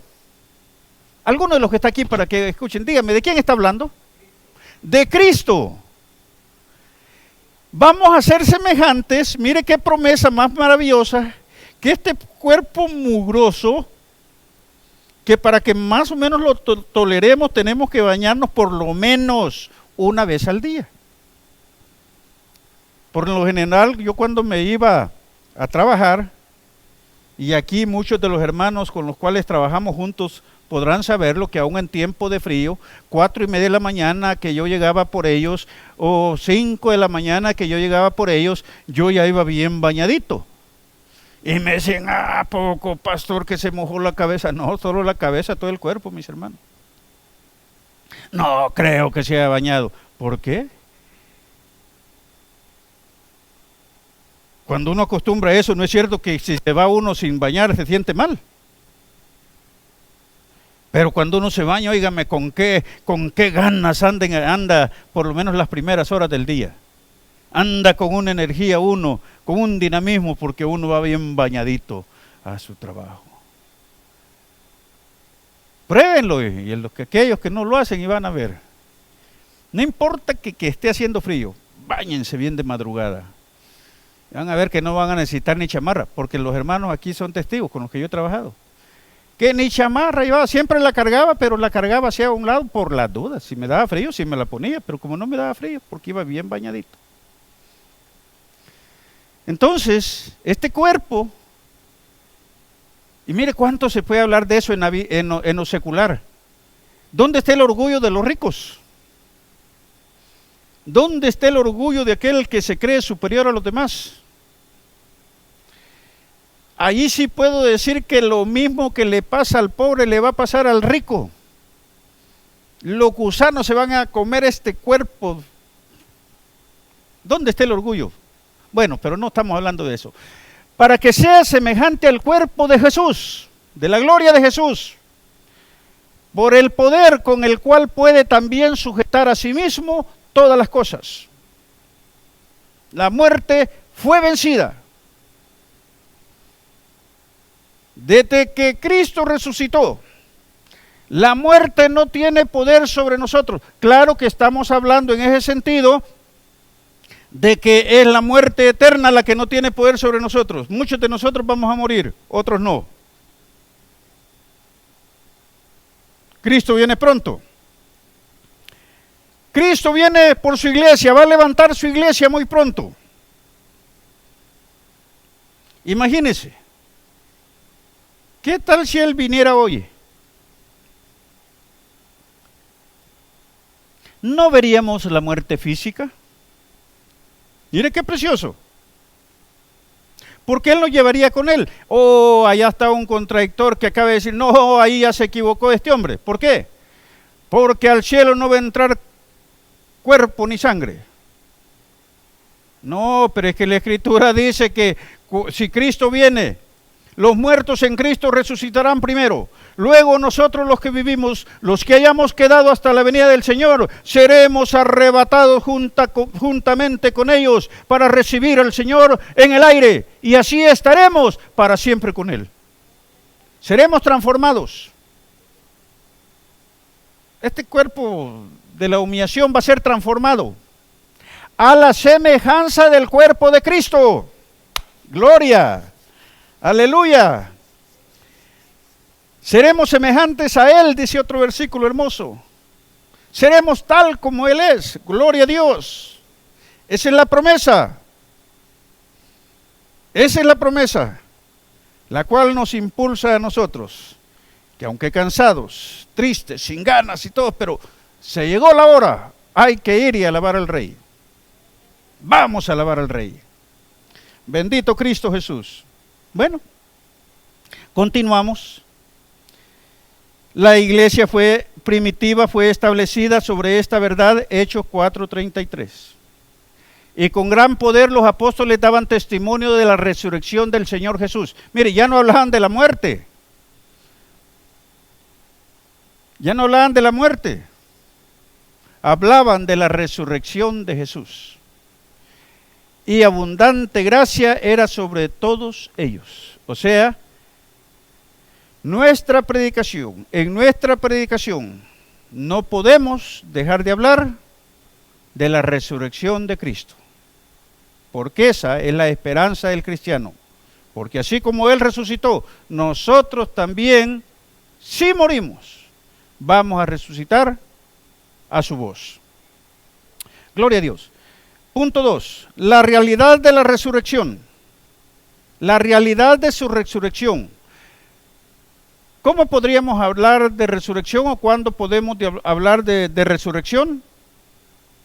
Alguno de los que está aquí para que escuchen, díganme, ¿de quién está hablando? De Cristo. Vamos a ser semejantes, mire qué promesa más maravillosa, que este cuerpo mugroso, que para que más o menos lo toleremos tenemos que bañarnos por lo menos una vez al día. Por lo general, yo cuando me iba a trabajar, y aquí muchos de los hermanos con los cuales trabajamos juntos podrán saberlo, que aún en tiempo de frío, 4:30 de la mañana que yo llegaba por ellos, o 5 de la mañana que yo llegaba por ellos, yo ya iba bien bañadito. Y me decían, poco pastor que se mojó la cabeza. No, solo la cabeza, todo el cuerpo, mis hermanos. No creo que se haya bañado. ¿Por qué? Cuando uno acostumbra a eso, no es cierto que si se va uno sin bañar se siente mal. Pero cuando uno se baña, óigame, con qué ganas anda por lo menos las primeras horas del día. Anda con una energía uno, con un dinamismo, porque uno va bien bañadito a su trabajo. Pruébenlo, y aquellos que no lo hacen y van a ver. No importa que esté haciendo frío, báñense bien de madrugada. Van a ver que no van a necesitar ni chamarra, porque los hermanos aquí son testigos con los que yo he trabajado. Que ni chamarra llevaba, siempre la cargaba, pero la cargaba hacia un lado por las dudas. Si me daba frío, sí me la ponía, pero como no me daba frío, porque iba bien bañadito. Entonces, este cuerpo, y mire cuánto se puede hablar de eso en lo secular. ¿Dónde está el orgullo de los ricos? ¿Dónde está el orgullo de aquel que se cree superior a los demás? Allí sí puedo decir que lo mismo que le pasa al pobre le va a pasar al rico. Los gusanos se van a comer este cuerpo. ¿Dónde está el orgullo? Bueno, pero no estamos hablando de eso. Para que sea semejante al cuerpo de Jesús, de la gloria de Jesús, por el poder con el cual puede también sujetar a sí mismo todas las cosas. La muerte fue vencida. Desde que Cristo resucitó, la muerte no tiene poder sobre nosotros. Claro que estamos hablando en ese sentido de que es la muerte eterna la que no tiene poder sobre nosotros. Muchos de nosotros vamos a morir, otros no. Cristo viene pronto. Cristo viene por su iglesia, va a levantar su iglesia muy pronto. Imagínense, ¿qué tal si Él viniera hoy? ¿No veríamos la muerte física? Mire qué precioso. porque Él nos llevaría con Él. Oh, allá está un contradictor que acaba de decir, no, ahí ya se equivocó este hombre. ¿Por qué? Porque al cielo no va a entrar cuerpo ni sangre. No, pero es que la Escritura dice que si Cristo viene, los muertos en Cristo resucitarán primero. Luego nosotros los que vivimos, los que hayamos quedado hasta la venida del Señor, seremos arrebatados juntamente con ellos para recibir al Señor en el aire. Y así estaremos para siempre con Él. Seremos transformados. Este cuerpo de la humillación va a ser transformado a la semejanza del cuerpo de Cristo. Gloria. Aleluya. Seremos semejantes a Él, dice otro versículo hermoso. Seremos tal como Él es. Gloria a Dios. Esa es la promesa. Esa es la promesa, la cual nos impulsa a nosotros, que aunque cansados, tristes, sin ganas y todo, pero se llegó la hora, hay que ir y alabar al Rey. Vamos a alabar al Rey. Bendito Cristo Jesús. Bueno, continuamos. La iglesia primitiva fue establecida sobre esta verdad, Hechos 4:33. Y con gran poder los apóstoles daban testimonio de la resurrección del Señor Jesús. Mire, ya no hablaban de la muerte. Ya no hablaban de la muerte. Hablaban de la resurrección de Jesús. Y abundante gracia era sobre todos ellos. O sea, en nuestra predicación, no podemos dejar de hablar de la resurrección de Cristo. Porque esa es la esperanza del cristiano. Porque así como Él resucitó, nosotros también, si morimos, vamos a resucitar a su voz. Gloria a Dios. Punto 2. La realidad de la resurrección. La realidad de su resurrección. ¿Cómo podríamos hablar de resurrección o cuándo podemos hablar de resurrección?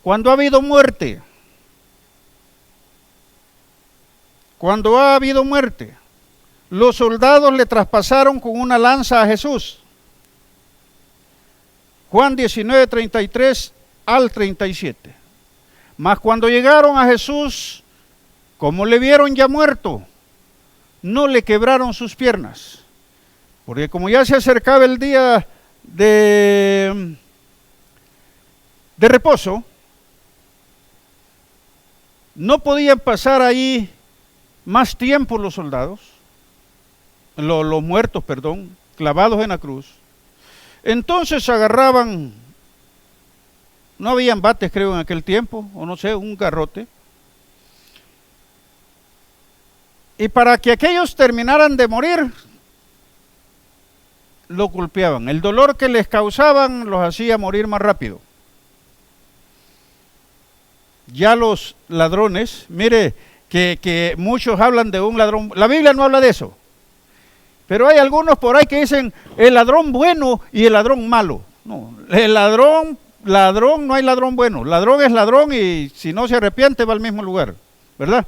Cuando ha habido muerte. Cuando ha habido muerte. Los soldados le traspasaron con una lanza a Jesús. Juan 19:33 al 37. Mas cuando llegaron a Jesús, como le vieron ya muerto, no le quebraron sus piernas. Porque como ya se acercaba el día de reposo, no podían pasar ahí más tiempo los soldados, los muertos, clavados en la cruz. Entonces agarraban, no habían bates creo en aquel tiempo, o no sé, un garrote. Y para que aquellos terminaran de morir, lo golpeaban. El dolor que les causaban los hacía morir más rápido. Ya los ladrones, mire que muchos hablan de un ladrón, la Biblia no habla de eso, pero hay algunos por ahí que dicen el ladrón bueno y el ladrón malo. No, el ladrón, no hay ladrón bueno, ladrón es ladrón y si no se arrepiente va al mismo lugar, ¿verdad?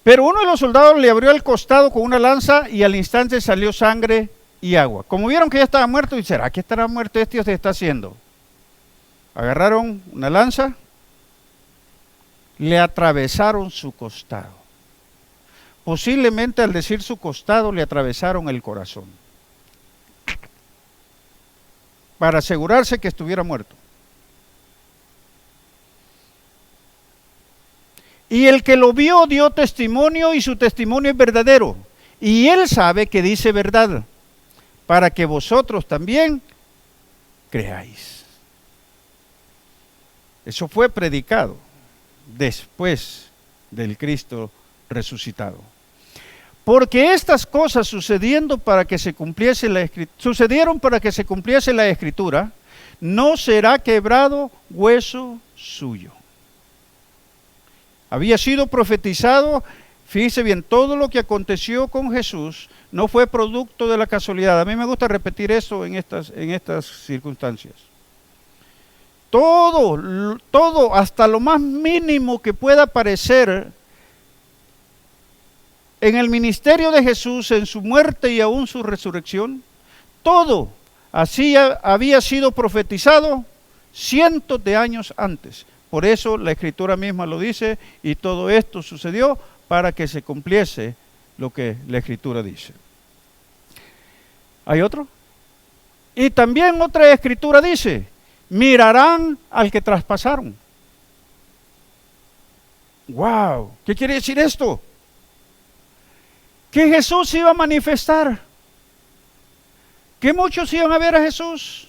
Pero uno de los soldados le abrió el costado con una lanza y al instante salió sangre y agua. Como vieron que ya estaba muerto, y ¿será que estará muerto este o se está haciendo? Agarraron una lanza, le atravesaron su costado. Posiblemente al decir su costado le atravesaron el corazón, para asegurarse que estuviera muerto. Y el que lo vio dio testimonio y su testimonio es verdadero. Y él sabe que dice verdad, para que vosotros también creáis. Eso fue predicado después del Cristo resucitado. Porque estas cosas sucedieron para que se cumpliese la Escritura, no será quebrado hueso suyo. Había sido profetizado, fíjese bien, todo lo que aconteció con Jesús no fue producto de la casualidad. A mí me gusta repetir eso en estas circunstancias. Todo, hasta lo más mínimo que pueda parecer en el ministerio de Jesús, en su muerte y aún su resurrección, todo así había sido profetizado cientos de años antes. Por eso la Escritura misma lo dice, y todo esto sucedió para que se cumpliese lo que la Escritura dice. ¿Hay otro? Y también otra Escritura dice, mirarán al que traspasaron. ¡Wow! ¿Qué quiere decir esto? Que Jesús se iba a manifestar, que muchos iban a ver a Jesús,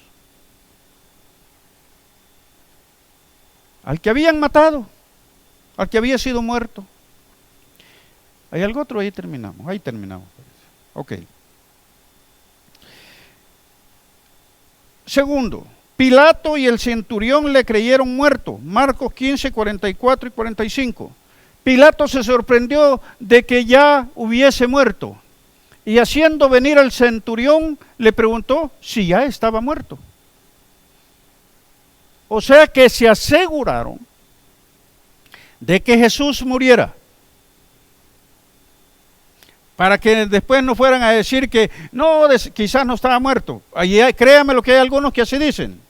al que habían matado, al que había sido muerto. ¿Hay algo otro? Ahí terminamos. Ok. Segundo, Pilato y el centurión le creyeron muerto. Marcos 15, 44 y 45. Pilato se sorprendió de que ya hubiese muerto, y haciendo venir al centurión le preguntó si ya estaba muerto. O sea que se aseguraron de que Jesús muriera, para que después no fueran a decir que no, quizás no estaba muerto. Allí créame lo que hay algunos que así dicen,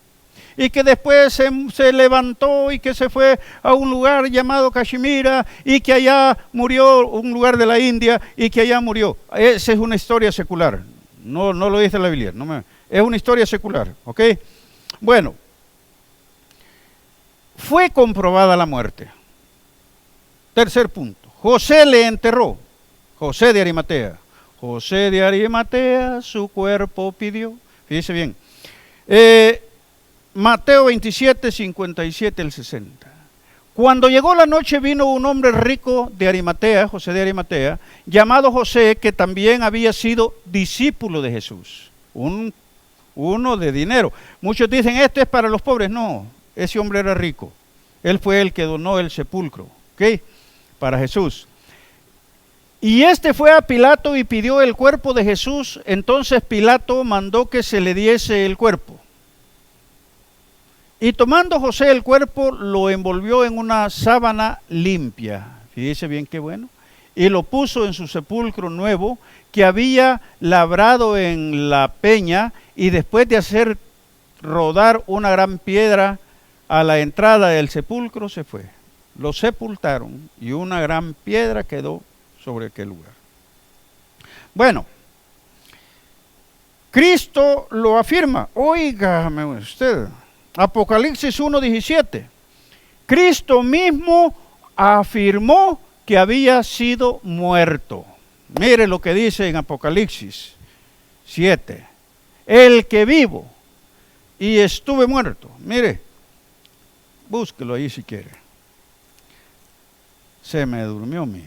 y que después se levantó y que se fue a un lugar llamado Kashmira y que allá murió, un lugar de la India, y que allá murió. Esa es una historia secular, no lo dice la Biblia, es una historia secular, ¿ok? Bueno, fue comprobada la muerte. Tercer punto, José le enterró. José de Arimatea. José de Arimatea su cuerpo pidió. Fíjese bien. Mateo 27, 57 al 60. Cuando llegó la noche vino un hombre rico de Arimatea, José de Arimatea, llamado José, que también había sido discípulo de Jesús. Uno de dinero. Muchos dicen, este es para los pobres. No, ese hombre era rico. Él fue el que donó el sepulcro, ¿ok? Para Jesús. Y este fue a Pilato y pidió el cuerpo de Jesús. Entonces Pilato mandó que se le diese el cuerpo. Y tomando José el cuerpo, lo envolvió en una sábana limpia. Fíjese bien qué bueno. Y lo puso en su sepulcro nuevo, que había labrado en la peña, y después de hacer rodar una gran piedra a la entrada del sepulcro, se fue. Lo sepultaron y una gran piedra quedó sobre aquel lugar. Bueno, Cristo lo afirma. Óigame usted, Apocalipsis 1:17. Cristo mismo afirmó que había sido muerto. Mire lo que dice en Apocalipsis 7. El que vivo y estuve muerto. Mire, búsquelo ahí si quiere. Se me durmió mi.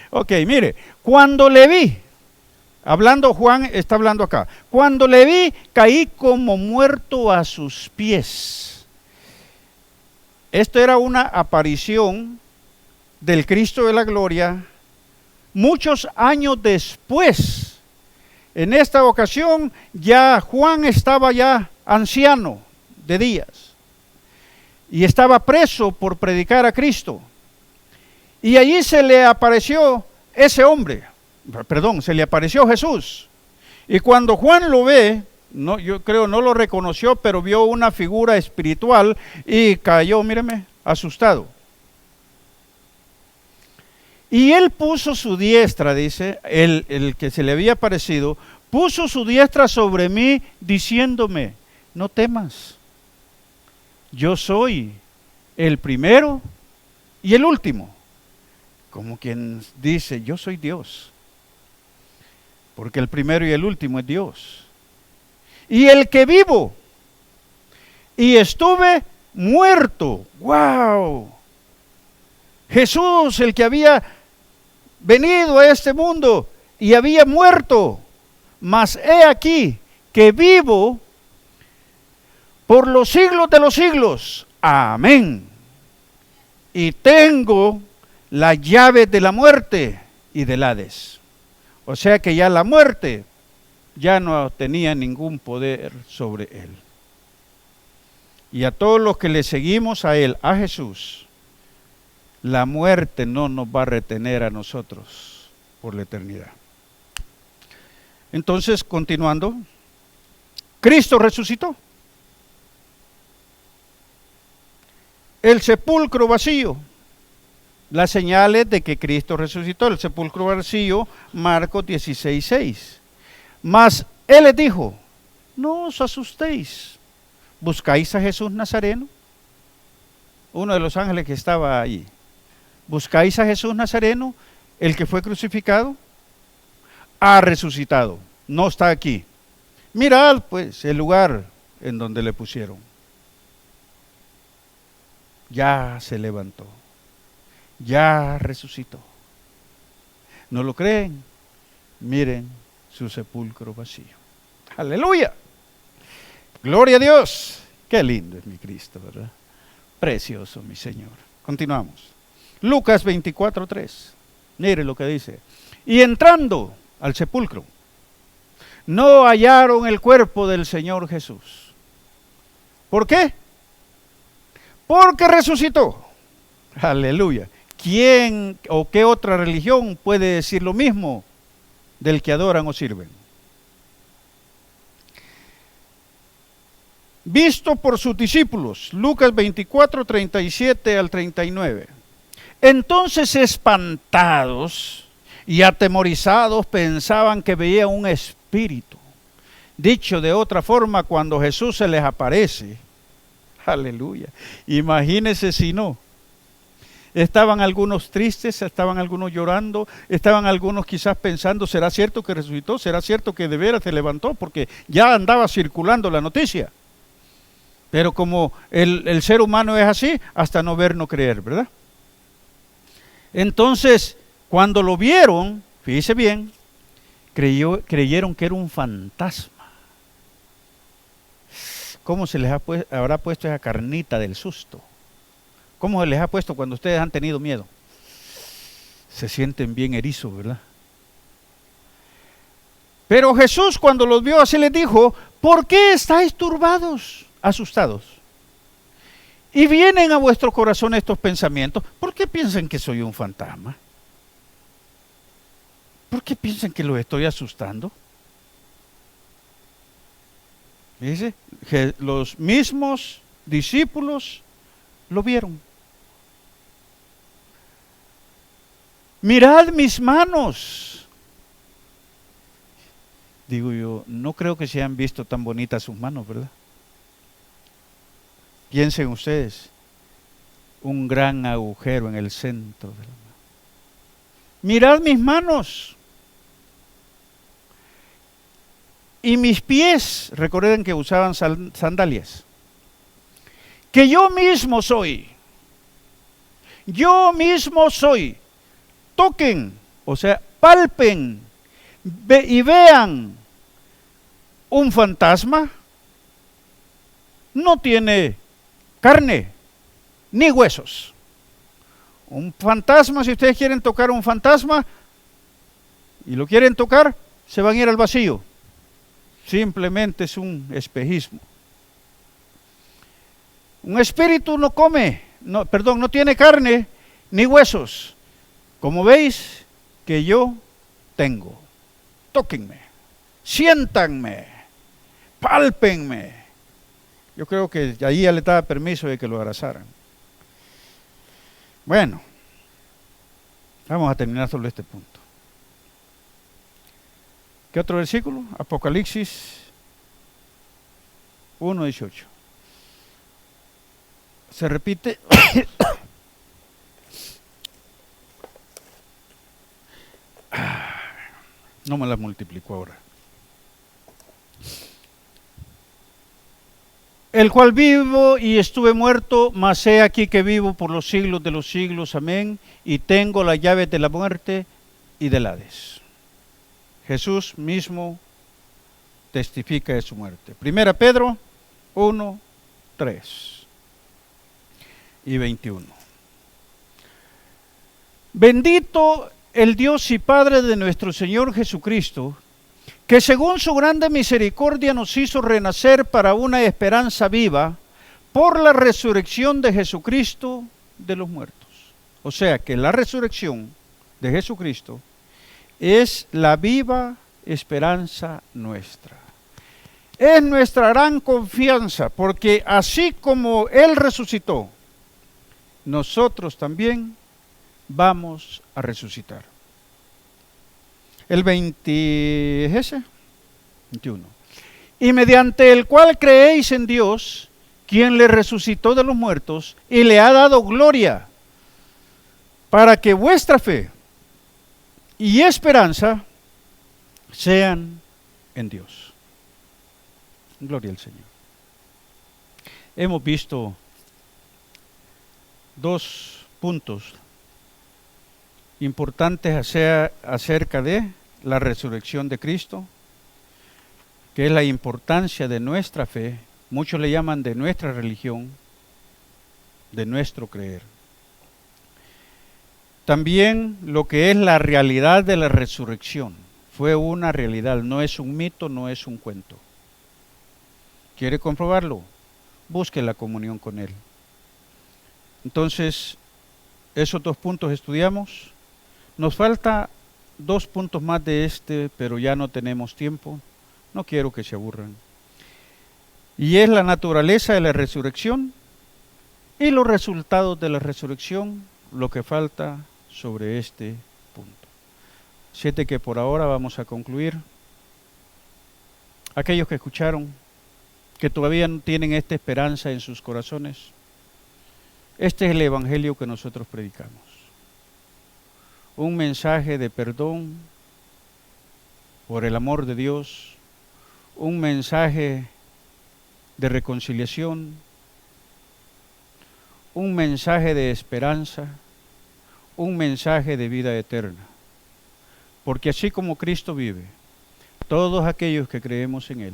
Ok, mire, cuando le vi, hablando Juan, está hablando acá, cuando le vi, caí como muerto a sus pies. Esto era una aparición del Cristo de la gloria muchos años después. En esta ocasión ya Juan estaba ya anciano de días y estaba preso por predicar a Cristo. Y allí se le apareció ese hombre, se le apareció Jesús. Y cuando Juan lo ve, yo creo no lo reconoció, pero vio una figura espiritual y cayó, míreme, asustado. Y él puso su diestra, dice, el que se le había aparecido, puso su diestra sobre mí diciéndome, no temas, yo soy el primero y el último. Como quien dice, yo soy Dios, porque el primero y el último es Dios. Y el que vivo y estuve muerto. ¡Wow! Jesús, el que había venido a este mundo y había muerto, mas he aquí que vivo por los siglos de los siglos. Amén. Y tengo las llaves de la muerte y del Hades. O sea que ya la muerte ya no tenía ningún poder sobre él. Y a todos los que le seguimos a él, a Jesús, La muerte no nos va a retener a nosotros por la eternidad. Entonces, continuando, Cristo resucitó. El sepulcro vacío. Las señales de que Cristo resucitó. El sepulcro vacío, Marcos 16:6. Mas Él les dijo, no os asustéis. ¿Buscáis a Jesús Nazareno? Uno de los ángeles que estaba allí. ¿Buscáis a Jesús Nazareno, el que fue crucificado? Ha resucitado, no está aquí. Mirad pues el lugar en donde le pusieron. Ya se levantó, ya resucitó. ¿No lo creen? Miren su sepulcro vacío. ¡Aleluya! ¡Gloria a Dios! ¡Qué lindo es mi Cristo!, ¿verdad? Precioso mi Señor. Continuamos. Lucas 24:3. Mire lo que dice. Y entrando al sepulcro, no hallaron el cuerpo del Señor Jesús. ¿Por qué? Porque resucitó. Aleluya. ¿Quién o qué otra religión puede decir lo mismo del que adoran o sirven? Visto por sus discípulos, Lucas 24:37 al 39. Entonces, espantados y atemorizados, pensaban que veían un espíritu. Dicho de otra forma, cuando Jesús se les aparece, aleluya, imagínense si no. Estaban algunos tristes, estaban algunos llorando, estaban algunos quizás pensando, ¿será cierto que resucitó? ¿Será cierto que de veras se levantó? Porque ya andaba circulando la noticia. Pero como el ser humano es así, hasta no ver, no creer, ¿verdad? Entonces, cuando lo vieron, fíjese bien, creyeron que era un fantasma. ¿Cómo se les habrá puesto esa carnita del susto? ¿Cómo se les ha puesto cuando ustedes han tenido miedo? Se sienten bien erizos, ¿verdad? Pero Jesús, cuando los vio así, les dijo, ¿por qué estáis turbados, asustados? Y vienen a vuestro corazón estos pensamientos. ¿Por qué piensan que soy un fantasma? ¿Por qué piensan que los estoy asustando? Dice, los mismos discípulos lo vieron. Mirad mis manos. Digo yo, no creo que se hayan visto tan bonitas sus manos, ¿verdad? Piensen ustedes, un gran agujero en el centro de la mano. Mirad mis manos y mis pies. Recuerden que usaban sandalias. Que yo mismo soy. Yo mismo soy. Toquen, o sea, palpen y vean. Un fantasma no tiene carne, ni huesos. Un fantasma, si ustedes quieren tocar un fantasma y lo quieren tocar, se van a ir al vacío. Simplemente es un espejismo. Un espíritu no tiene carne ni huesos. Como veis que yo tengo. Tóquenme, siéntanme, pálpenme. Yo creo que ahí ya le daba permiso de que lo abrazaran. Bueno, vamos a terminar sobre este punto. ¿Qué otro versículo? Apocalipsis 1:18. Se repite. No me las multiplico ahora. El cual vivo y estuve muerto, mas he aquí que vivo por los siglos de los siglos, amén, y tengo las llaves de la muerte y del Hades. Jesús mismo testifica de su muerte. 1 Pedro 1:3 y 21. Bendito el Dios y Padre de nuestro Señor Jesucristo, que según su grande misericordia nos hizo renacer para una esperanza viva por la resurrección de Jesucristo de los muertos. O sea que la resurrección de Jesucristo es la viva esperanza nuestra. Es nuestra gran confianza, porque así como Él resucitó, nosotros también vamos a resucitar. El 20 es ese, 21. Y mediante el cual creéis en Dios, quien le resucitó de los muertos y le ha dado gloria, para que vuestra fe y esperanza sean en Dios. Gloria al Señor. Hemos visto dos puntos importantes acerca de la resurrección de Cristo, que es la importancia de nuestra fe. Muchos le llaman de nuestra religión, de nuestro creer. También lo que es la realidad de la resurrección. Fue una realidad, no es un mito, no es un cuento. ¿Quiere comprobarlo? Busque la comunión con Él. Entonces, esos dos puntos estudiamos. Nos falta 2 puntos más de pero ya no tenemos tiempo. No quiero que se aburran. Y es la naturaleza de la resurrección y los resultados de la resurrección, lo que falta sobre este punto. Siete que por ahora vamos a concluir. Aquellos que escucharon, que todavía no tienen esta esperanza en sus corazones, este es el evangelio que nosotros predicamos. Un mensaje de perdón por el amor de Dios, un mensaje de reconciliación, un mensaje de esperanza, un mensaje de vida eterna. Porque así como Cristo vive, todos aquellos que creemos en Él,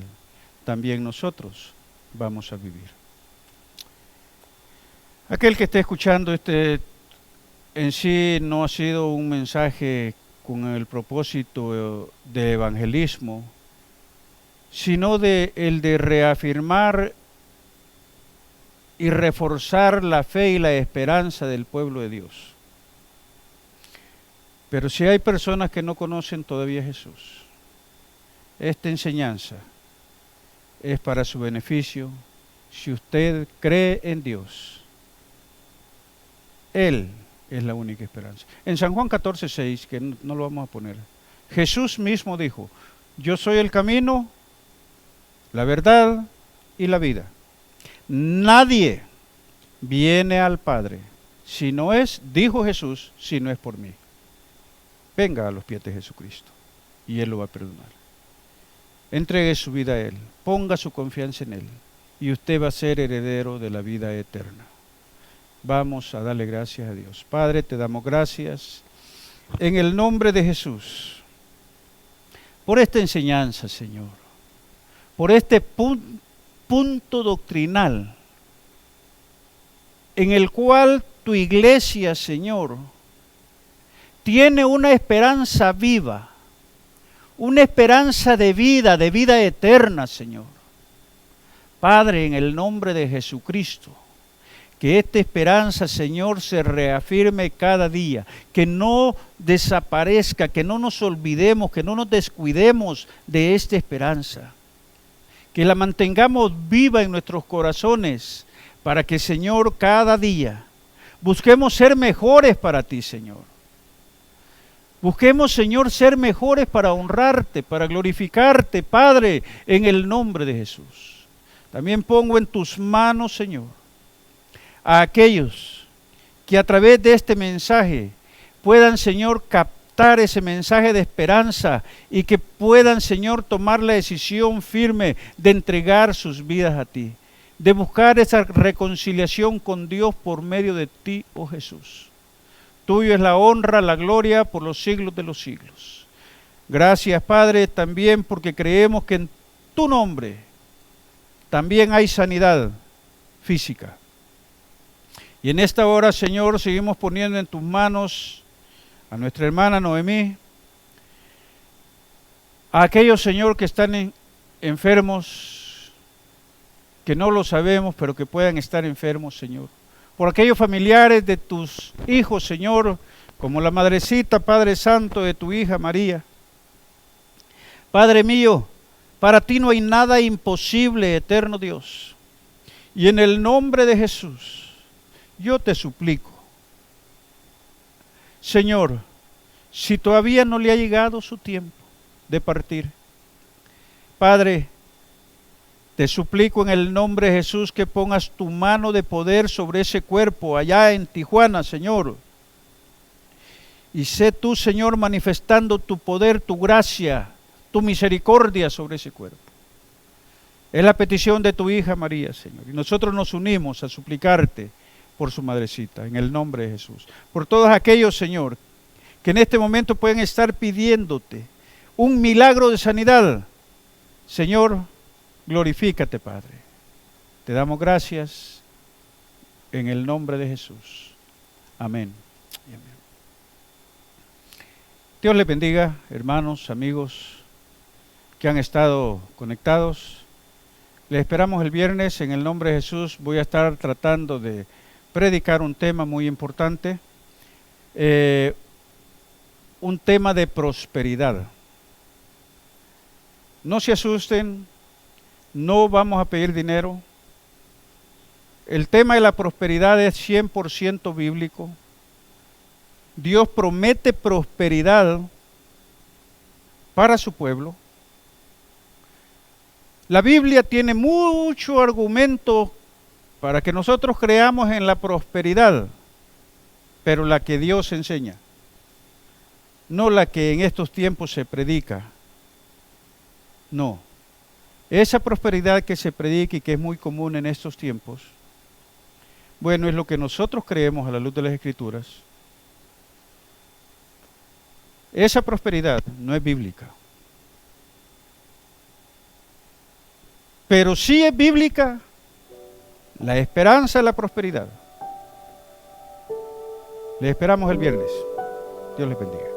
también nosotros vamos a vivir. Aquel que esté escuchando en sí no ha sido un mensaje con el propósito de evangelismo, sino el de reafirmar y reforzar la fe y la esperanza del pueblo de Dios. Pero si hay personas que no conocen todavía a Jesús, esta enseñanza es para su beneficio. Si usted cree en Dios, Él es la única esperanza. En San Juan 14:6, que no lo vamos a poner, Jesús mismo dijo: yo soy el camino, la verdad y la vida. Nadie viene al Padre si no es, dijo Jesús, si no es por mí. Venga a los pies de Jesucristo y Él lo va a perdonar. Entregue su vida a Él, ponga su confianza en Él y usted va a ser heredero de la vida eterna. Vamos a darle gracias a Dios. Padre, te damos gracias en el nombre de Jesús por esta enseñanza, Señor, por este punto doctrinal en el cual tu iglesia, Señor, tiene una esperanza viva, una esperanza de vida eterna, Señor. Padre, en el nombre de Jesucristo, que esta esperanza, Señor, se reafirme cada día, que no desaparezca, que no nos olvidemos, que no nos descuidemos de esta esperanza, que la mantengamos viva en nuestros corazones, para que, Señor, cada día busquemos ser mejores para ti, Señor. Busquemos, Señor, ser mejores para honrarte, para glorificarte, Padre, en el nombre de Jesús. También pongo en tus manos, Señor, a aquellos que a través de este mensaje puedan, Señor, captar ese mensaje de esperanza y que puedan, Señor, tomar la decisión firme de entregar sus vidas a ti, de buscar esa reconciliación con Dios por medio de ti, oh Jesús. Tuyo es la honra, la gloria por los siglos de los siglos. Gracias, Padre, también porque creemos que en tu nombre también hay sanidad física. Y en esta hora, Señor, seguimos poniendo en tus manos a nuestra hermana Noemí, a aquellos, Señor, que están enfermos, que no lo sabemos, pero que puedan estar enfermos, Señor. por aquellos familiares de tus hijos, Señor, como la madrecita, Padre Santo, de tu hija María. Padre mío, para ti no hay nada imposible, eterno Dios. Y en el nombre de Jesús, yo te suplico, Señor, si todavía no le ha llegado su tiempo de partir, Padre, te suplico en el nombre de Jesús que pongas tu mano de poder sobre ese cuerpo allá en Tijuana, Señor. Y sé tú, Señor, manifestando tu poder, tu gracia, tu misericordia sobre ese cuerpo. Es la petición de tu hija María, Señor. Y nosotros nos unimos a suplicarte por su madrecita, en el nombre de Jesús. Por todos aquellos, Señor, que en este momento pueden estar pidiéndote un milagro de sanidad. Señor, glorifícate, Padre. Te damos gracias en el nombre de Jesús. Amén. Amén. Dios les bendiga, hermanos, amigos que han estado conectados. Les esperamos el viernes en el nombre de Jesús. Voy a estar tratando de predicar un tema muy importante, un tema de prosperidad. No se asusten, no vamos a pedir dinero. El tema de la prosperidad es 100% bíblico. Dios promete prosperidad para su pueblo. La Biblia tiene mucho argumento para que nosotros creamos en la prosperidad, pero la que Dios enseña, no la que en estos tiempos se predica. No, esa prosperidad que se predica y que es muy común en estos tiempos, bueno, es lo que nosotros creemos a la luz de las Escrituras. Esa prosperidad no es bíblica. Pero sí es bíblica la esperanza de la prosperidad. Les esperamos el viernes. Dios les bendiga.